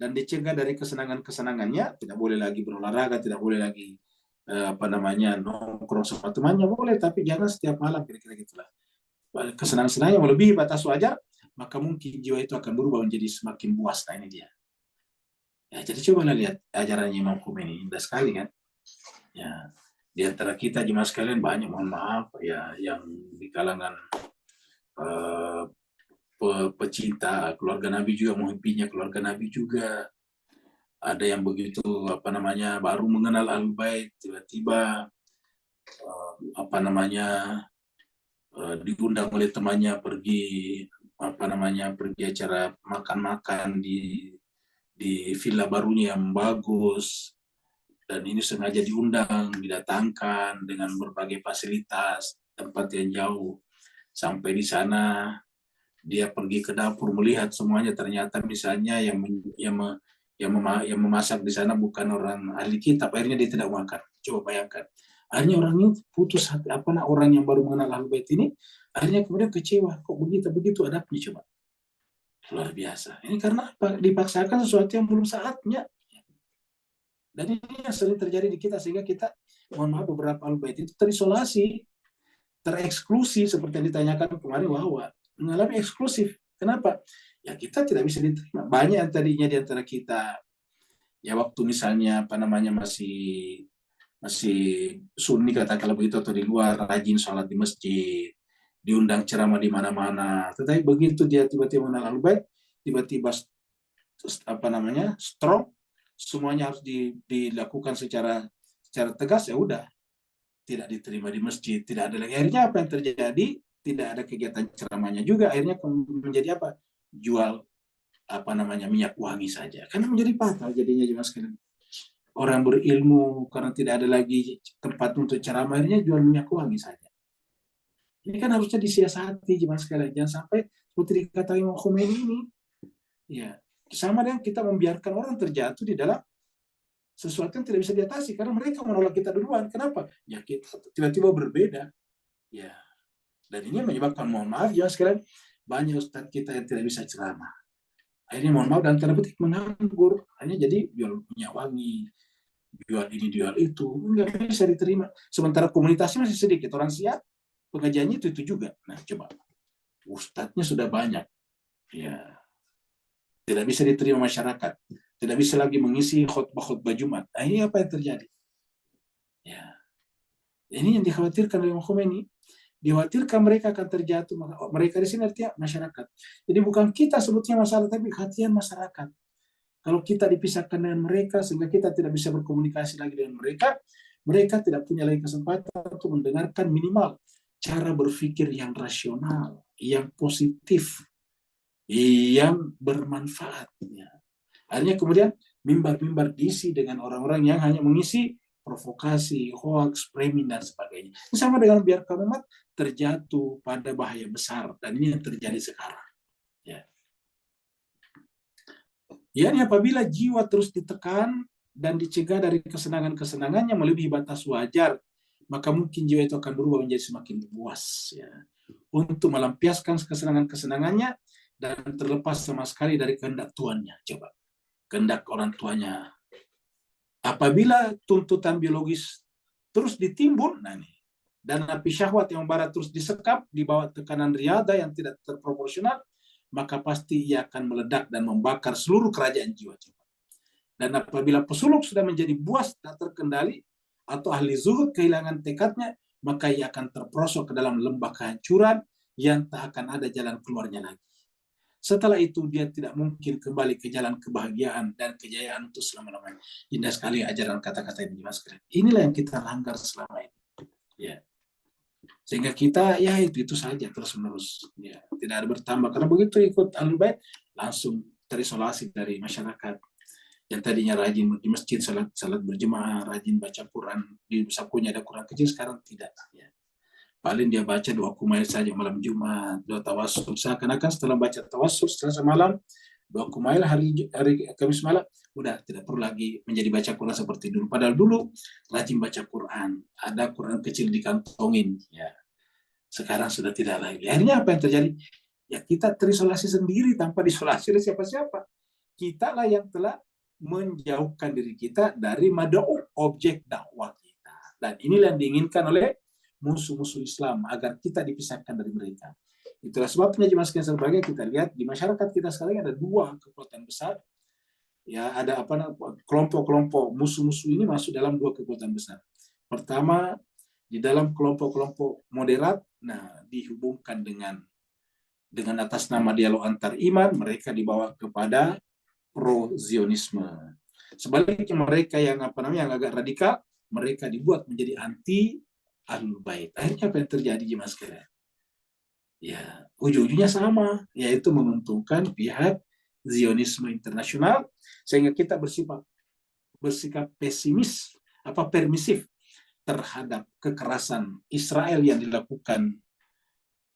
dan dicegah dari kesenangan-kesenangannya, tidak boleh lagi berolahraga, tidak boleh lagi nongkrong sama temannya boleh, tapi jangan setiap malam, kira-kira gitulah. Kesenangan-kesenangan yang melebihi batas wajar, maka mungkin jiwa itu akan berubah menjadi semakin puas. Nah, ini dia. Ya, jadi coba lihat ajarannya Imam Khomeini, indah sekali kan. Ya, di antara kita jemaah sekalian banyak, mohon maaf ya, yang di kalangan pecinta keluarga Nabi juga, mimpinya keluarga Nabi juga. Ada yang begitu baru mengenal Ahlul-Bait, tiba-tiba diundang oleh temannya pergi pergi acara makan-makan di villa barunya yang bagus, dan ini sengaja didatangkan dengan berbagai fasilitas, tempat yang jauh. Sampai di sana dia pergi ke dapur melihat semuanya, ternyata misalnya yang memasak di sana bukan orang ahli kitab, akhirnya dia tidak makan. Coba bayangkan. Akhirnya orang ini putus hati, orang yang baru mengenal Ahlul Bait ini, akhirnya kemudian kecewa, kok begitu adabnya, coba. Luar biasa. Ini karena apa? Dipaksakan sesuatu yang belum saatnya. Dan ini yang sering terjadi di kita, sehingga kita, mohon maaf, beberapa Ahlul Bait itu terisolasi, tereksklusi, seperti yang ditanyakan kemarin, bahwa mengalami eksklusif. Kenapa? Ya kita tidak bisa diterima. Banyak yang tadinya di antara kita, ya waktu misalnya masih sunni katakanlah begitu, atau di luar rajin sholat di masjid, diundang ceramah di mana-mana. Tetapi begitu dia tiba-tiba mengenal Ahlul Bait, tiba-tiba strong, semuanya harus dilakukan secara tegas, ya udah tidak diterima di masjid, tidak ada lagi. Akhirnya apa yang terjadi? Tidak ada kegiatan ceramahnya juga. Akhirnya menjadi apa? Jual minyak wangi saja. Karena menjadi fatal jadinya jemaah sekalian. Orang berilmu karena tidak ada lagi tempat untuk ceramah, akhirnya jual minyak wangi saja. Ini kan harusnya disiasati jemaah sekalian. Jangan sampai seperti dikatakan Imam Khomeini ini. Ya. Sama dengan kita membiarkan orang terjatuh di dalam sesuatu yang tidak bisa diatasi karena mereka menolak kita duluan. Kenapa? Ya kita tiba-tiba berbeda. Ya, dan ini menyebabkan, mohon maaf ya sekalian, banyak ustadz kita yang tidak bisa ceramah. Akhirnya mohon maaf dan tanda petik menganggur. Hanya jadi jual minyak wangi, jual ini, jual itu, nggak bisa diterima. Sementara komunitasnya masih sedikit, orang siap, pengajiannya itu juga. Nah, coba, ustadznya sudah banyak, ya tidak bisa diterima masyarakat, tidak bisa lagi mengisi khutbah-khutbah Jumat. Nah, ini apa yang terjadi? Ya, ini yang dikhawatirkan oleh Khomeini. Dikhawatirkan mereka akan terjatuh. Mereka di sini artinya masyarakat. Jadi bukan kita sebutnya masalah, tapi hatian masyarakat. Kalau kita dipisahkan dengan mereka sehingga kita tidak bisa berkomunikasi lagi dengan mereka, mereka tidak punya lagi kesempatan untuk mendengarkan minimal cara berpikir yang rasional, yang positif, yang bermanfaat. Akhirnya kemudian mimbar-mimbar diisi dengan orang-orang yang hanya mengisi provokasi, hoax, framing, dan sebagainya. Sama dengan biarkan umat terjatuh pada bahaya besar. Dan ini yang terjadi sekarang. Ya. Yani apabila jiwa terus ditekan dan dicegah dari kesenangan-kesenangannya melebihi batas wajar, maka mungkin jiwa itu akan berubah menjadi semakin puas. Ya. Untuk melampiaskan kesenangan-kesenangannya dan terlepas sama sekali dari kehendak tuannya. Coba. Kehendak orang tuanya. Apabila tuntutan biologis terus ditimbun, nah nih, dan api syahwat yang bara terus disekap di bawah tekanan riada yang tidak terproporsional, maka pasti ia akan meledak dan membakar seluruh kerajaan jiwa. Dan apabila pesuluk sudah menjadi buas tak terkendali, atau ahli zuhud kehilangan tekadnya, maka ia akan terperosok ke dalam lembah kehancuran yang tak akan ada jalan keluarnya lagi. Setelah itu dia tidak mungkin kembali ke jalan kebahagiaan dan kejayaan untuk selama-lamanya. Indah sekali ajaran kata-kata ini, Mas Keren. Inilah yang kita langgar selama ini. Ya. Sehingga kita ya itu saja terus-menerus. Ya. Tidak ada bertambah. Karena begitu ikut Ahlul Bait langsung terisolasi dari masyarakat. Yang tadinya rajin di masjid salat berjemaah, rajin baca Quran, di sakunya ada Quran kecil, sekarang tidak. Ya. Paling dia baca 2 kumail saja malam Jumat, 2 tawassul. Seakan-akan setelah baca tawassul Selasa malam, 2 kumail hari Kamis malam, udah tidak perlu lagi menjadi baca Quran seperti dulu. Padahal dulu rajin baca Quran, ada Quran kecil dikantongin. Ya. Sekarang sudah tidak lagi. Akhirnya apa yang terjadi? Ya kita terisolasi sendiri tanpa diisolasi oleh siapa-siapa. Kita lah yang telah menjauhkan diri kita dari mad'u, objek dakwah kita. Dan inilah yang diinginkan oleh musuh-musuh Islam agar kita dipisahkan dari mereka. Itulah sebabnya jemaah sekalian sebagai kita lihat di masyarakat kita sekarang ada 2 kekuatan besar. Ya, ada kelompok-kelompok musuh-musuh ini masuk dalam 2 kekuatan besar. Pertama, di dalam kelompok-kelompok moderat, nah dihubungkan dengan atas nama dialog antar iman, mereka dibawa kepada pro-Zionisme. Sebaliknya mereka yang yang agak radikal, mereka dibuat menjadi anti Ahlul Bait. Akhirnya apa yang terjadi jemaah sekalian? Ya, ujung-ujungnya sama, yaitu menguntungkan pihak Zionisme internasional, sehingga kita bersikap pesimis, permisif terhadap kekerasan Israel yang dilakukan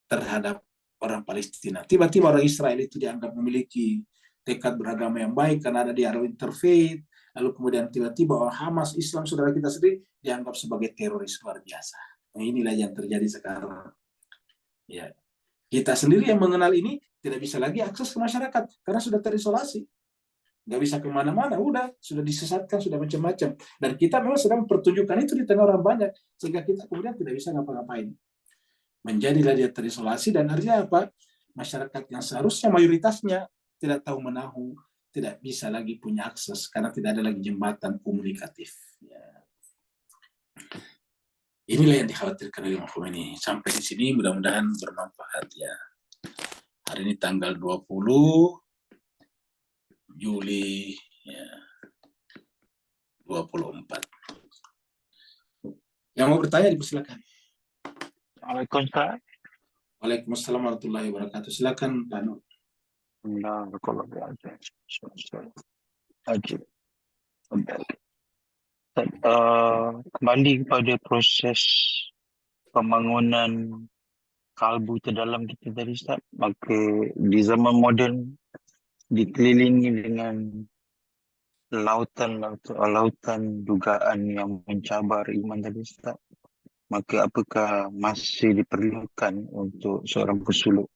terhadap orang Palestina. Tiba-tiba orang Israel itu dianggap memiliki tekad beragama yang baik karena ada dialog interfaith, lalu kemudian tiba-tiba orang Hamas, Islam, saudara kita sendiri dianggap sebagai teroris luar biasa. Nah, inilah yang terjadi sekarang. Ya, kita sendiri yang mengenal ini tidak bisa lagi akses ke masyarakat karena sudah terisolasi, nggak bisa kemana-mana, udah sudah disesatkan, sudah macam-macam. Dan kita memang sedang mempertunjukkan itu di tengah orang banyak, sehingga kita kemudian tidak bisa ngapa-ngapain. Menjadilah dia terisolasi dan artinya apa? Masyarakat yang seharusnya mayoritasnya tidak tahu menahu, tidak bisa lagi punya akses karena tidak ada lagi jembatan komunikatif. Ya. Inilah yang dikhawatirkan oleh Khomeini. Sampai di sini mudah-mudahan bermanfaat ya. Hari ini tanggal 20 Juli ya, 24. Yang mau bertanya dipersilakan. Waalaikumsalam. Waalaikumsalam warahmatullahi wabarakatuh. Silakan Pak Nur. Kembali kepada proses pembangunan kalbu terdalam kita tadi Ustaz, maka di zaman moden dikelilingi dengan lautan dugaan yang mencabar iman tadi, Ustaz, maka apakah masih diperlukan untuk seorang pesuluk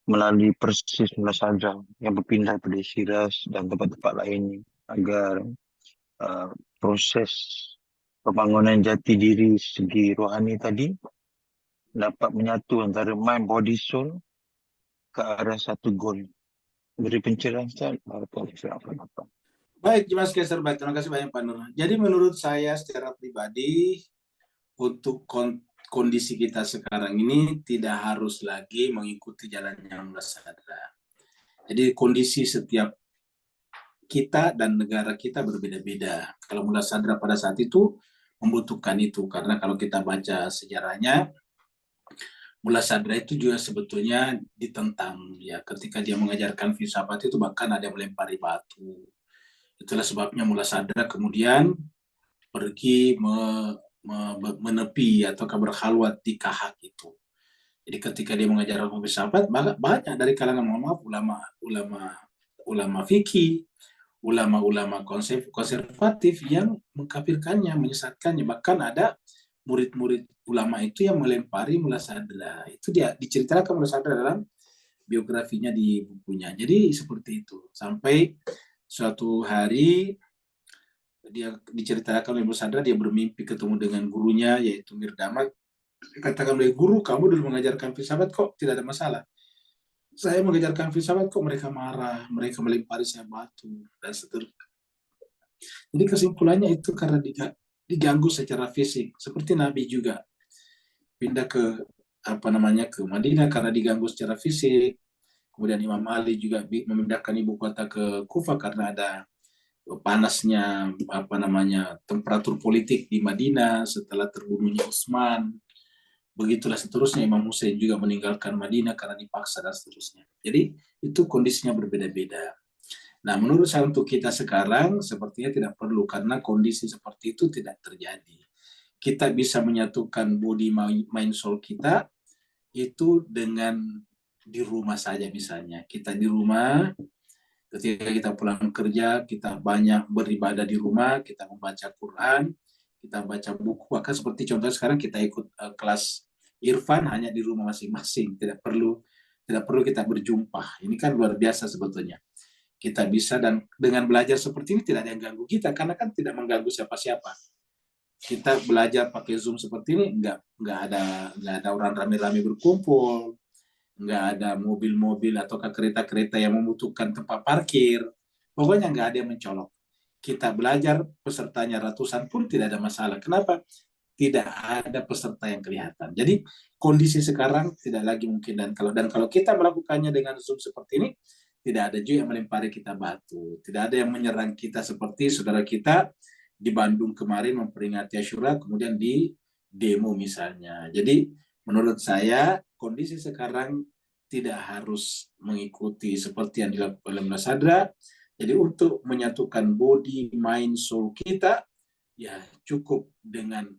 melalui persis mula saja yang berpindah pada Shiraz dan tempat-tempat lainnya agar uh, proses pembangunan jati diri segi rohani tadi dapat menyatu antara mind, body, soul ke arah satu goal. Beri pencerahan, Ustaz. Barakallahu. Baik, Mas Keser, baik. Terima kasih banyak Pak Nur. Jadi menurut saya secara pribadi, untuk kondisi kita sekarang ini tidak harus lagi mengikuti jalannya Mullah Sadra. Jadi kondisi setiap kita dan negara kita berbeda-beda. Kalau Mullah Sadra pada saat itu membutuhkan itu, karena kalau kita baca sejarahnya, Mullah Sadra itu juga sebetulnya ditentang ya, ketika dia mengajarkan filsafat itu bahkan ada yang melempari batu. Itulah sebabnya Mullah Sadra kemudian pergi menepi atau berkhalwat di Kahak itu. Jadi ketika dia mengajarkan filsafat, banyak dari kalangan ulama fikih, ulama-ulama konservatif yang mengkafirkannya, menyesatkannya. Bahkan ada murid-murid ulama itu yang melempari Mullah Sadra. Itu dia diceritakan Mullah Sadra dalam biografinya di bukunya. Jadi seperti itu. Sampai suatu hari dia diceritakan oleh Mullah Sadra, dia bermimpi ketemu dengan gurunya yaitu Mirdamad. Katakan oleh guru, kamu dulu mengajarkan filsafat kok tidak ada masalah. Saya mengajarkan filsafat kok mereka marah, mereka melempari saya batu dan seterusnya. Jadi kesimpulannya itu karena diganggu secara fisik, seperti Nabi juga pindah ke ke Madinah karena diganggu secara fisik. Kemudian Imam Ali juga memindahkan ibu kota ke Kufah karena ada panasnya temperatur politik di Madinah setelah terbunuhnya Utsman. Begitulah seterusnya, Imam Hussein juga meninggalkan Madinah karena dipaksa dan seterusnya. Jadi itu kondisinya berbeda-beda. Nah, menurut saya untuk kita sekarang sepertinya tidak perlu karena kondisi seperti itu tidak terjadi. Kita bisa menyatukan body mind soul kita itu dengan di rumah saja misalnya. Kita di rumah, ketika kita pulang kerja, kita banyak beribadah di rumah, kita membaca Quran, kita baca buku, bahkan seperti contoh sekarang kita ikut kelas Irfan hanya di rumah masing-masing, tidak perlu kita berjumpa. Ini kan luar biasa sebetulnya. Kita bisa, dan dengan belajar seperti ini tidak ada yang ganggu kita karena kan tidak mengganggu siapa-siapa. Kita belajar pakai Zoom seperti ini, nggak ada orang rame-rame berkumpul, nggak ada mobil-mobil atau kereta-kereta yang membutuhkan tempat parkir. Pokoknya nggak ada yang mencolok. Kita belajar, pesertanya ratusan pun tidak ada masalah. Kenapa? Tidak ada peserta yang kelihatan. Jadi kondisi sekarang tidak lagi mungkin, dan kalau kita melakukannya dengan Zoom seperti ini, tidak ada juga yang melempari kita batu, tidak ada yang menyerang kita seperti saudara kita di Bandung kemarin memperingati Asyura kemudian di demo misalnya. Jadi menurut saya kondisi sekarang tidak harus mengikuti seperti yang dilakukan oleh Mas Sadra. Jadi untuk menyatukan body, mind, soul kita, ya cukup dengan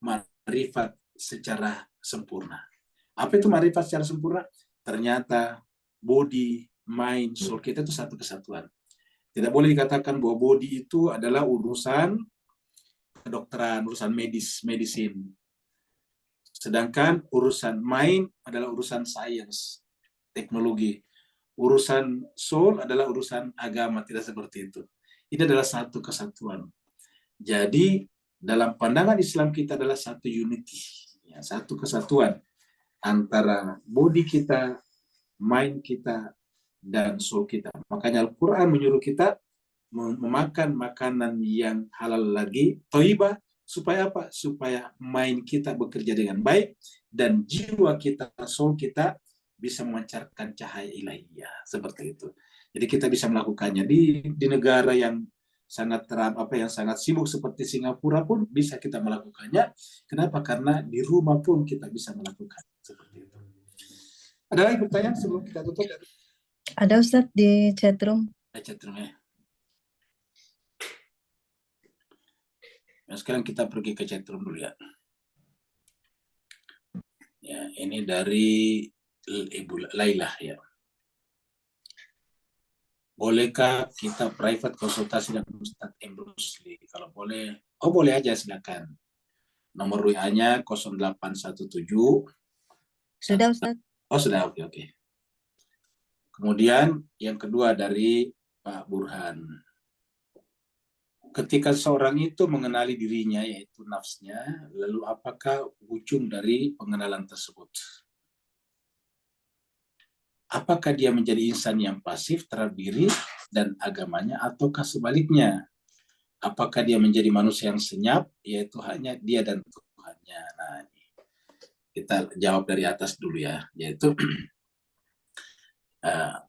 marifat secara sempurna. Apa itu marifat secara sempurna? Ternyata body, mind, soul kita itu satu kesatuan. Tidak boleh dikatakan bahwa body itu adalah urusan kedokteran, urusan medicine. Sedangkan urusan mind adalah urusan sains, teknologi. Urusan soul adalah urusan agama, tidak seperti itu. Ini adalah satu kesatuan. Jadi dalam pandangan Islam kita adalah satu unity, ya, satu kesatuan antara body kita, mind kita, dan soul kita. Makanya Al-Quran menyuruh kita memakan makanan yang halal lagi, thayyibah, supaya apa? Supaya mind kita bekerja dengan baik dan jiwa kita, soul kita bisa memancarkan cahaya ilahiyah seperti itu. Jadi kita bisa melakukannya di negara yang sangat yang sangat sibuk seperti Singapura pun bisa kita melakukannya. Kenapa? Karena di rumah pun kita bisa melakukan seperti itu. Ada lagi pertanyaan sebelum kita tutup? Ada Ustadz di chatroom. Chatroom ya. Nah, sekarang kita pergi ke chatroom dulu ya. Ya, ini dari Ibu Lailah ya. bolehkah kita private konsultasi dengan Ustadz M. Rusli? Kalau boleh, boleh aja, silakan. Nomor WA-nya 0817. Sudah, Ustadz. Sudah, oke. Kemudian yang kedua dari Pak Burhan. Ketika seorang itu mengenali dirinya, yaitu nafsnya, lalu apakah ujung dari pengenalan tersebut? Apakah dia menjadi insan yang pasif terhadap diri dan agamanya, ataukah sebaliknya? Apakah dia menjadi manusia yang senyap, yaitu hanya dia dan Tuhannya? Nah, kita jawab dari atas dulu ya, yaitu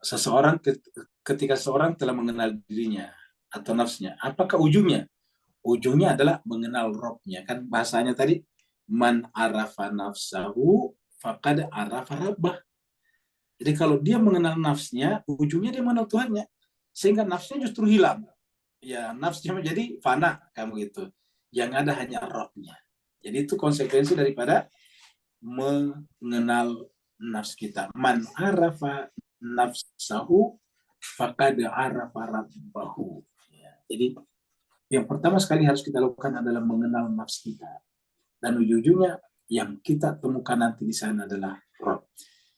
seseorang ketika seorang telah mengenal dirinya atau nafsnya, apakah ujungnya? Ujungnya adalah mengenal Robnya. Kan bahasanya tadi, man arafa nafsahu faqad arafa rabbah. Jadi kalau dia mengenal nafsnya, ujungnya dia mengenal Tuhannya. Sehingga nafsnya justru hilang. Ya, nafsnya menjadi fana, kamu gitu. Yang ada hanya Robnya. Jadi itu konsekuensi daripada mengenal nafs kita. Man arafa nafsahu faqad arafa rabbahu. Ya, jadi yang pertama sekali harus kita lakukan adalah mengenal nafs kita. Dan ujung-ujungnya yang kita temukan nanti di sana adalah Rob.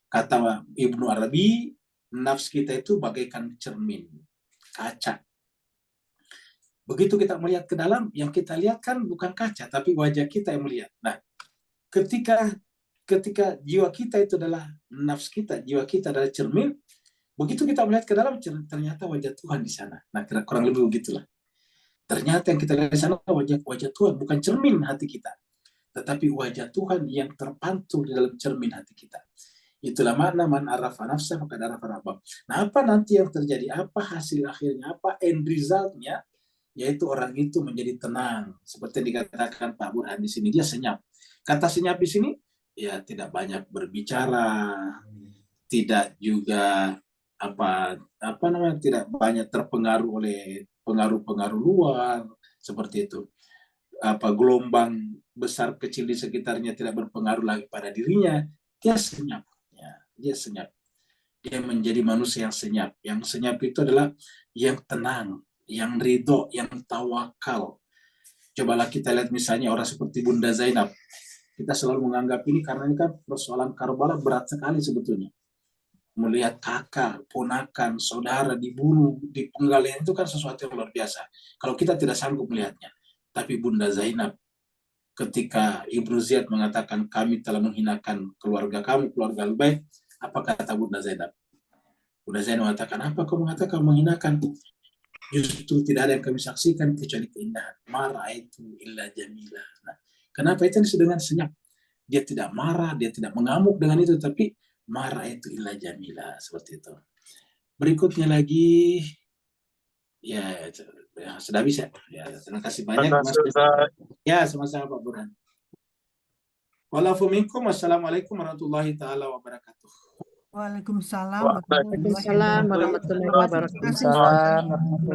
Kata Ibnu Arabi, nafs kita itu bagaikan cermin, kaca. Begitu kita melihat ke dalam, yang kita lihat kan bukan kaca, tapi wajah kita yang melihat. Nah, ketika jiwa kita itu adalah nafs kita, jiwa kita adalah cermin, begitu kita melihat ke dalam, ternyata wajah Tuhan di sana. Nah, kurang lebih begitulah. Ternyata yang kita lihat di sana wajah Tuhan, bukan cermin hati kita, tetapi wajah Tuhan yang terpantul di dalam cermin hati kita. Itulah makna man arafa nafsa maka arafa rabbah. Nah, apa nanti yang terjadi? Apa hasil akhirnya? Apa end resultnya? Yaitu orang itu menjadi tenang. Seperti dikatakan Pak Burhan di sini, dia senyap. Kata senyap di sini, ya tidak banyak berbicara, tidak juga tidak banyak terpengaruh oleh pengaruh-pengaruh luar seperti itu. Gelombang besar kecil di sekitarnya tidak berpengaruh lagi pada dirinya. Dia senyap. Dia senyap. Dia menjadi manusia yang senyap. Yang senyap itu adalah yang tenang, yang ridho, yang tawakal. Cobalah kita lihat misalnya orang seperti Bunda Zainab. Kita selalu menganggap ini karena ini kan persoalan Karbala berat sekali sebetulnya. Melihat kakak, ponakan, saudara dibunuh, dipenggal, itu kan sesuatu yang luar biasa. Kalau kita tidak sanggup melihatnya. Tapi Bunda Zainab, ketika Ibnu Ziyad mengatakan kami telah menghinakan keluarga kamu, keluarga Lubaid, apa kata Bunda Zainab? Bunda Zainab mengatakan, apa kau mengatakan menghinakan? Justru tidak ada yang kami saksikan kecuali keindahan. Marah itu illa jamilah. Nah, kenapa itu dengan senyap? Dia tidak marah, dia tidak mengamuk dengan itu, tapi marah itu illa jamilah, seperti itu. Berikutnya lagi, ya sudah bisa. Ya, terima kasih banyak. Ya, sama-sama Pak Burhan. Walafuminkum, wassalamualaikum warahmatullahi ta'ala wabarakatuh. Waalaikumsalam warahmatullahi wabarakatuh.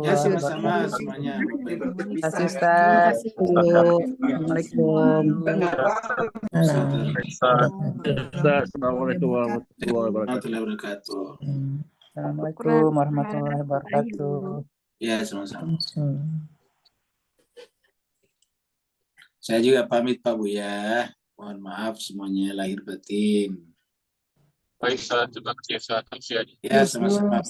Ya, sama-sama semuanya. Terima kasih Ustaz. Assalamualaikum. Assalamualaikum warahmatullahi wabarakatuh. Assalamualaikum warahmatullahi wabarakatuh. Ya, sama-sama. Saya juga pamit Pak Bu ya. Mohon maaf semuanya lahir batin. Baik, terima kasih. Ya, sama-sama.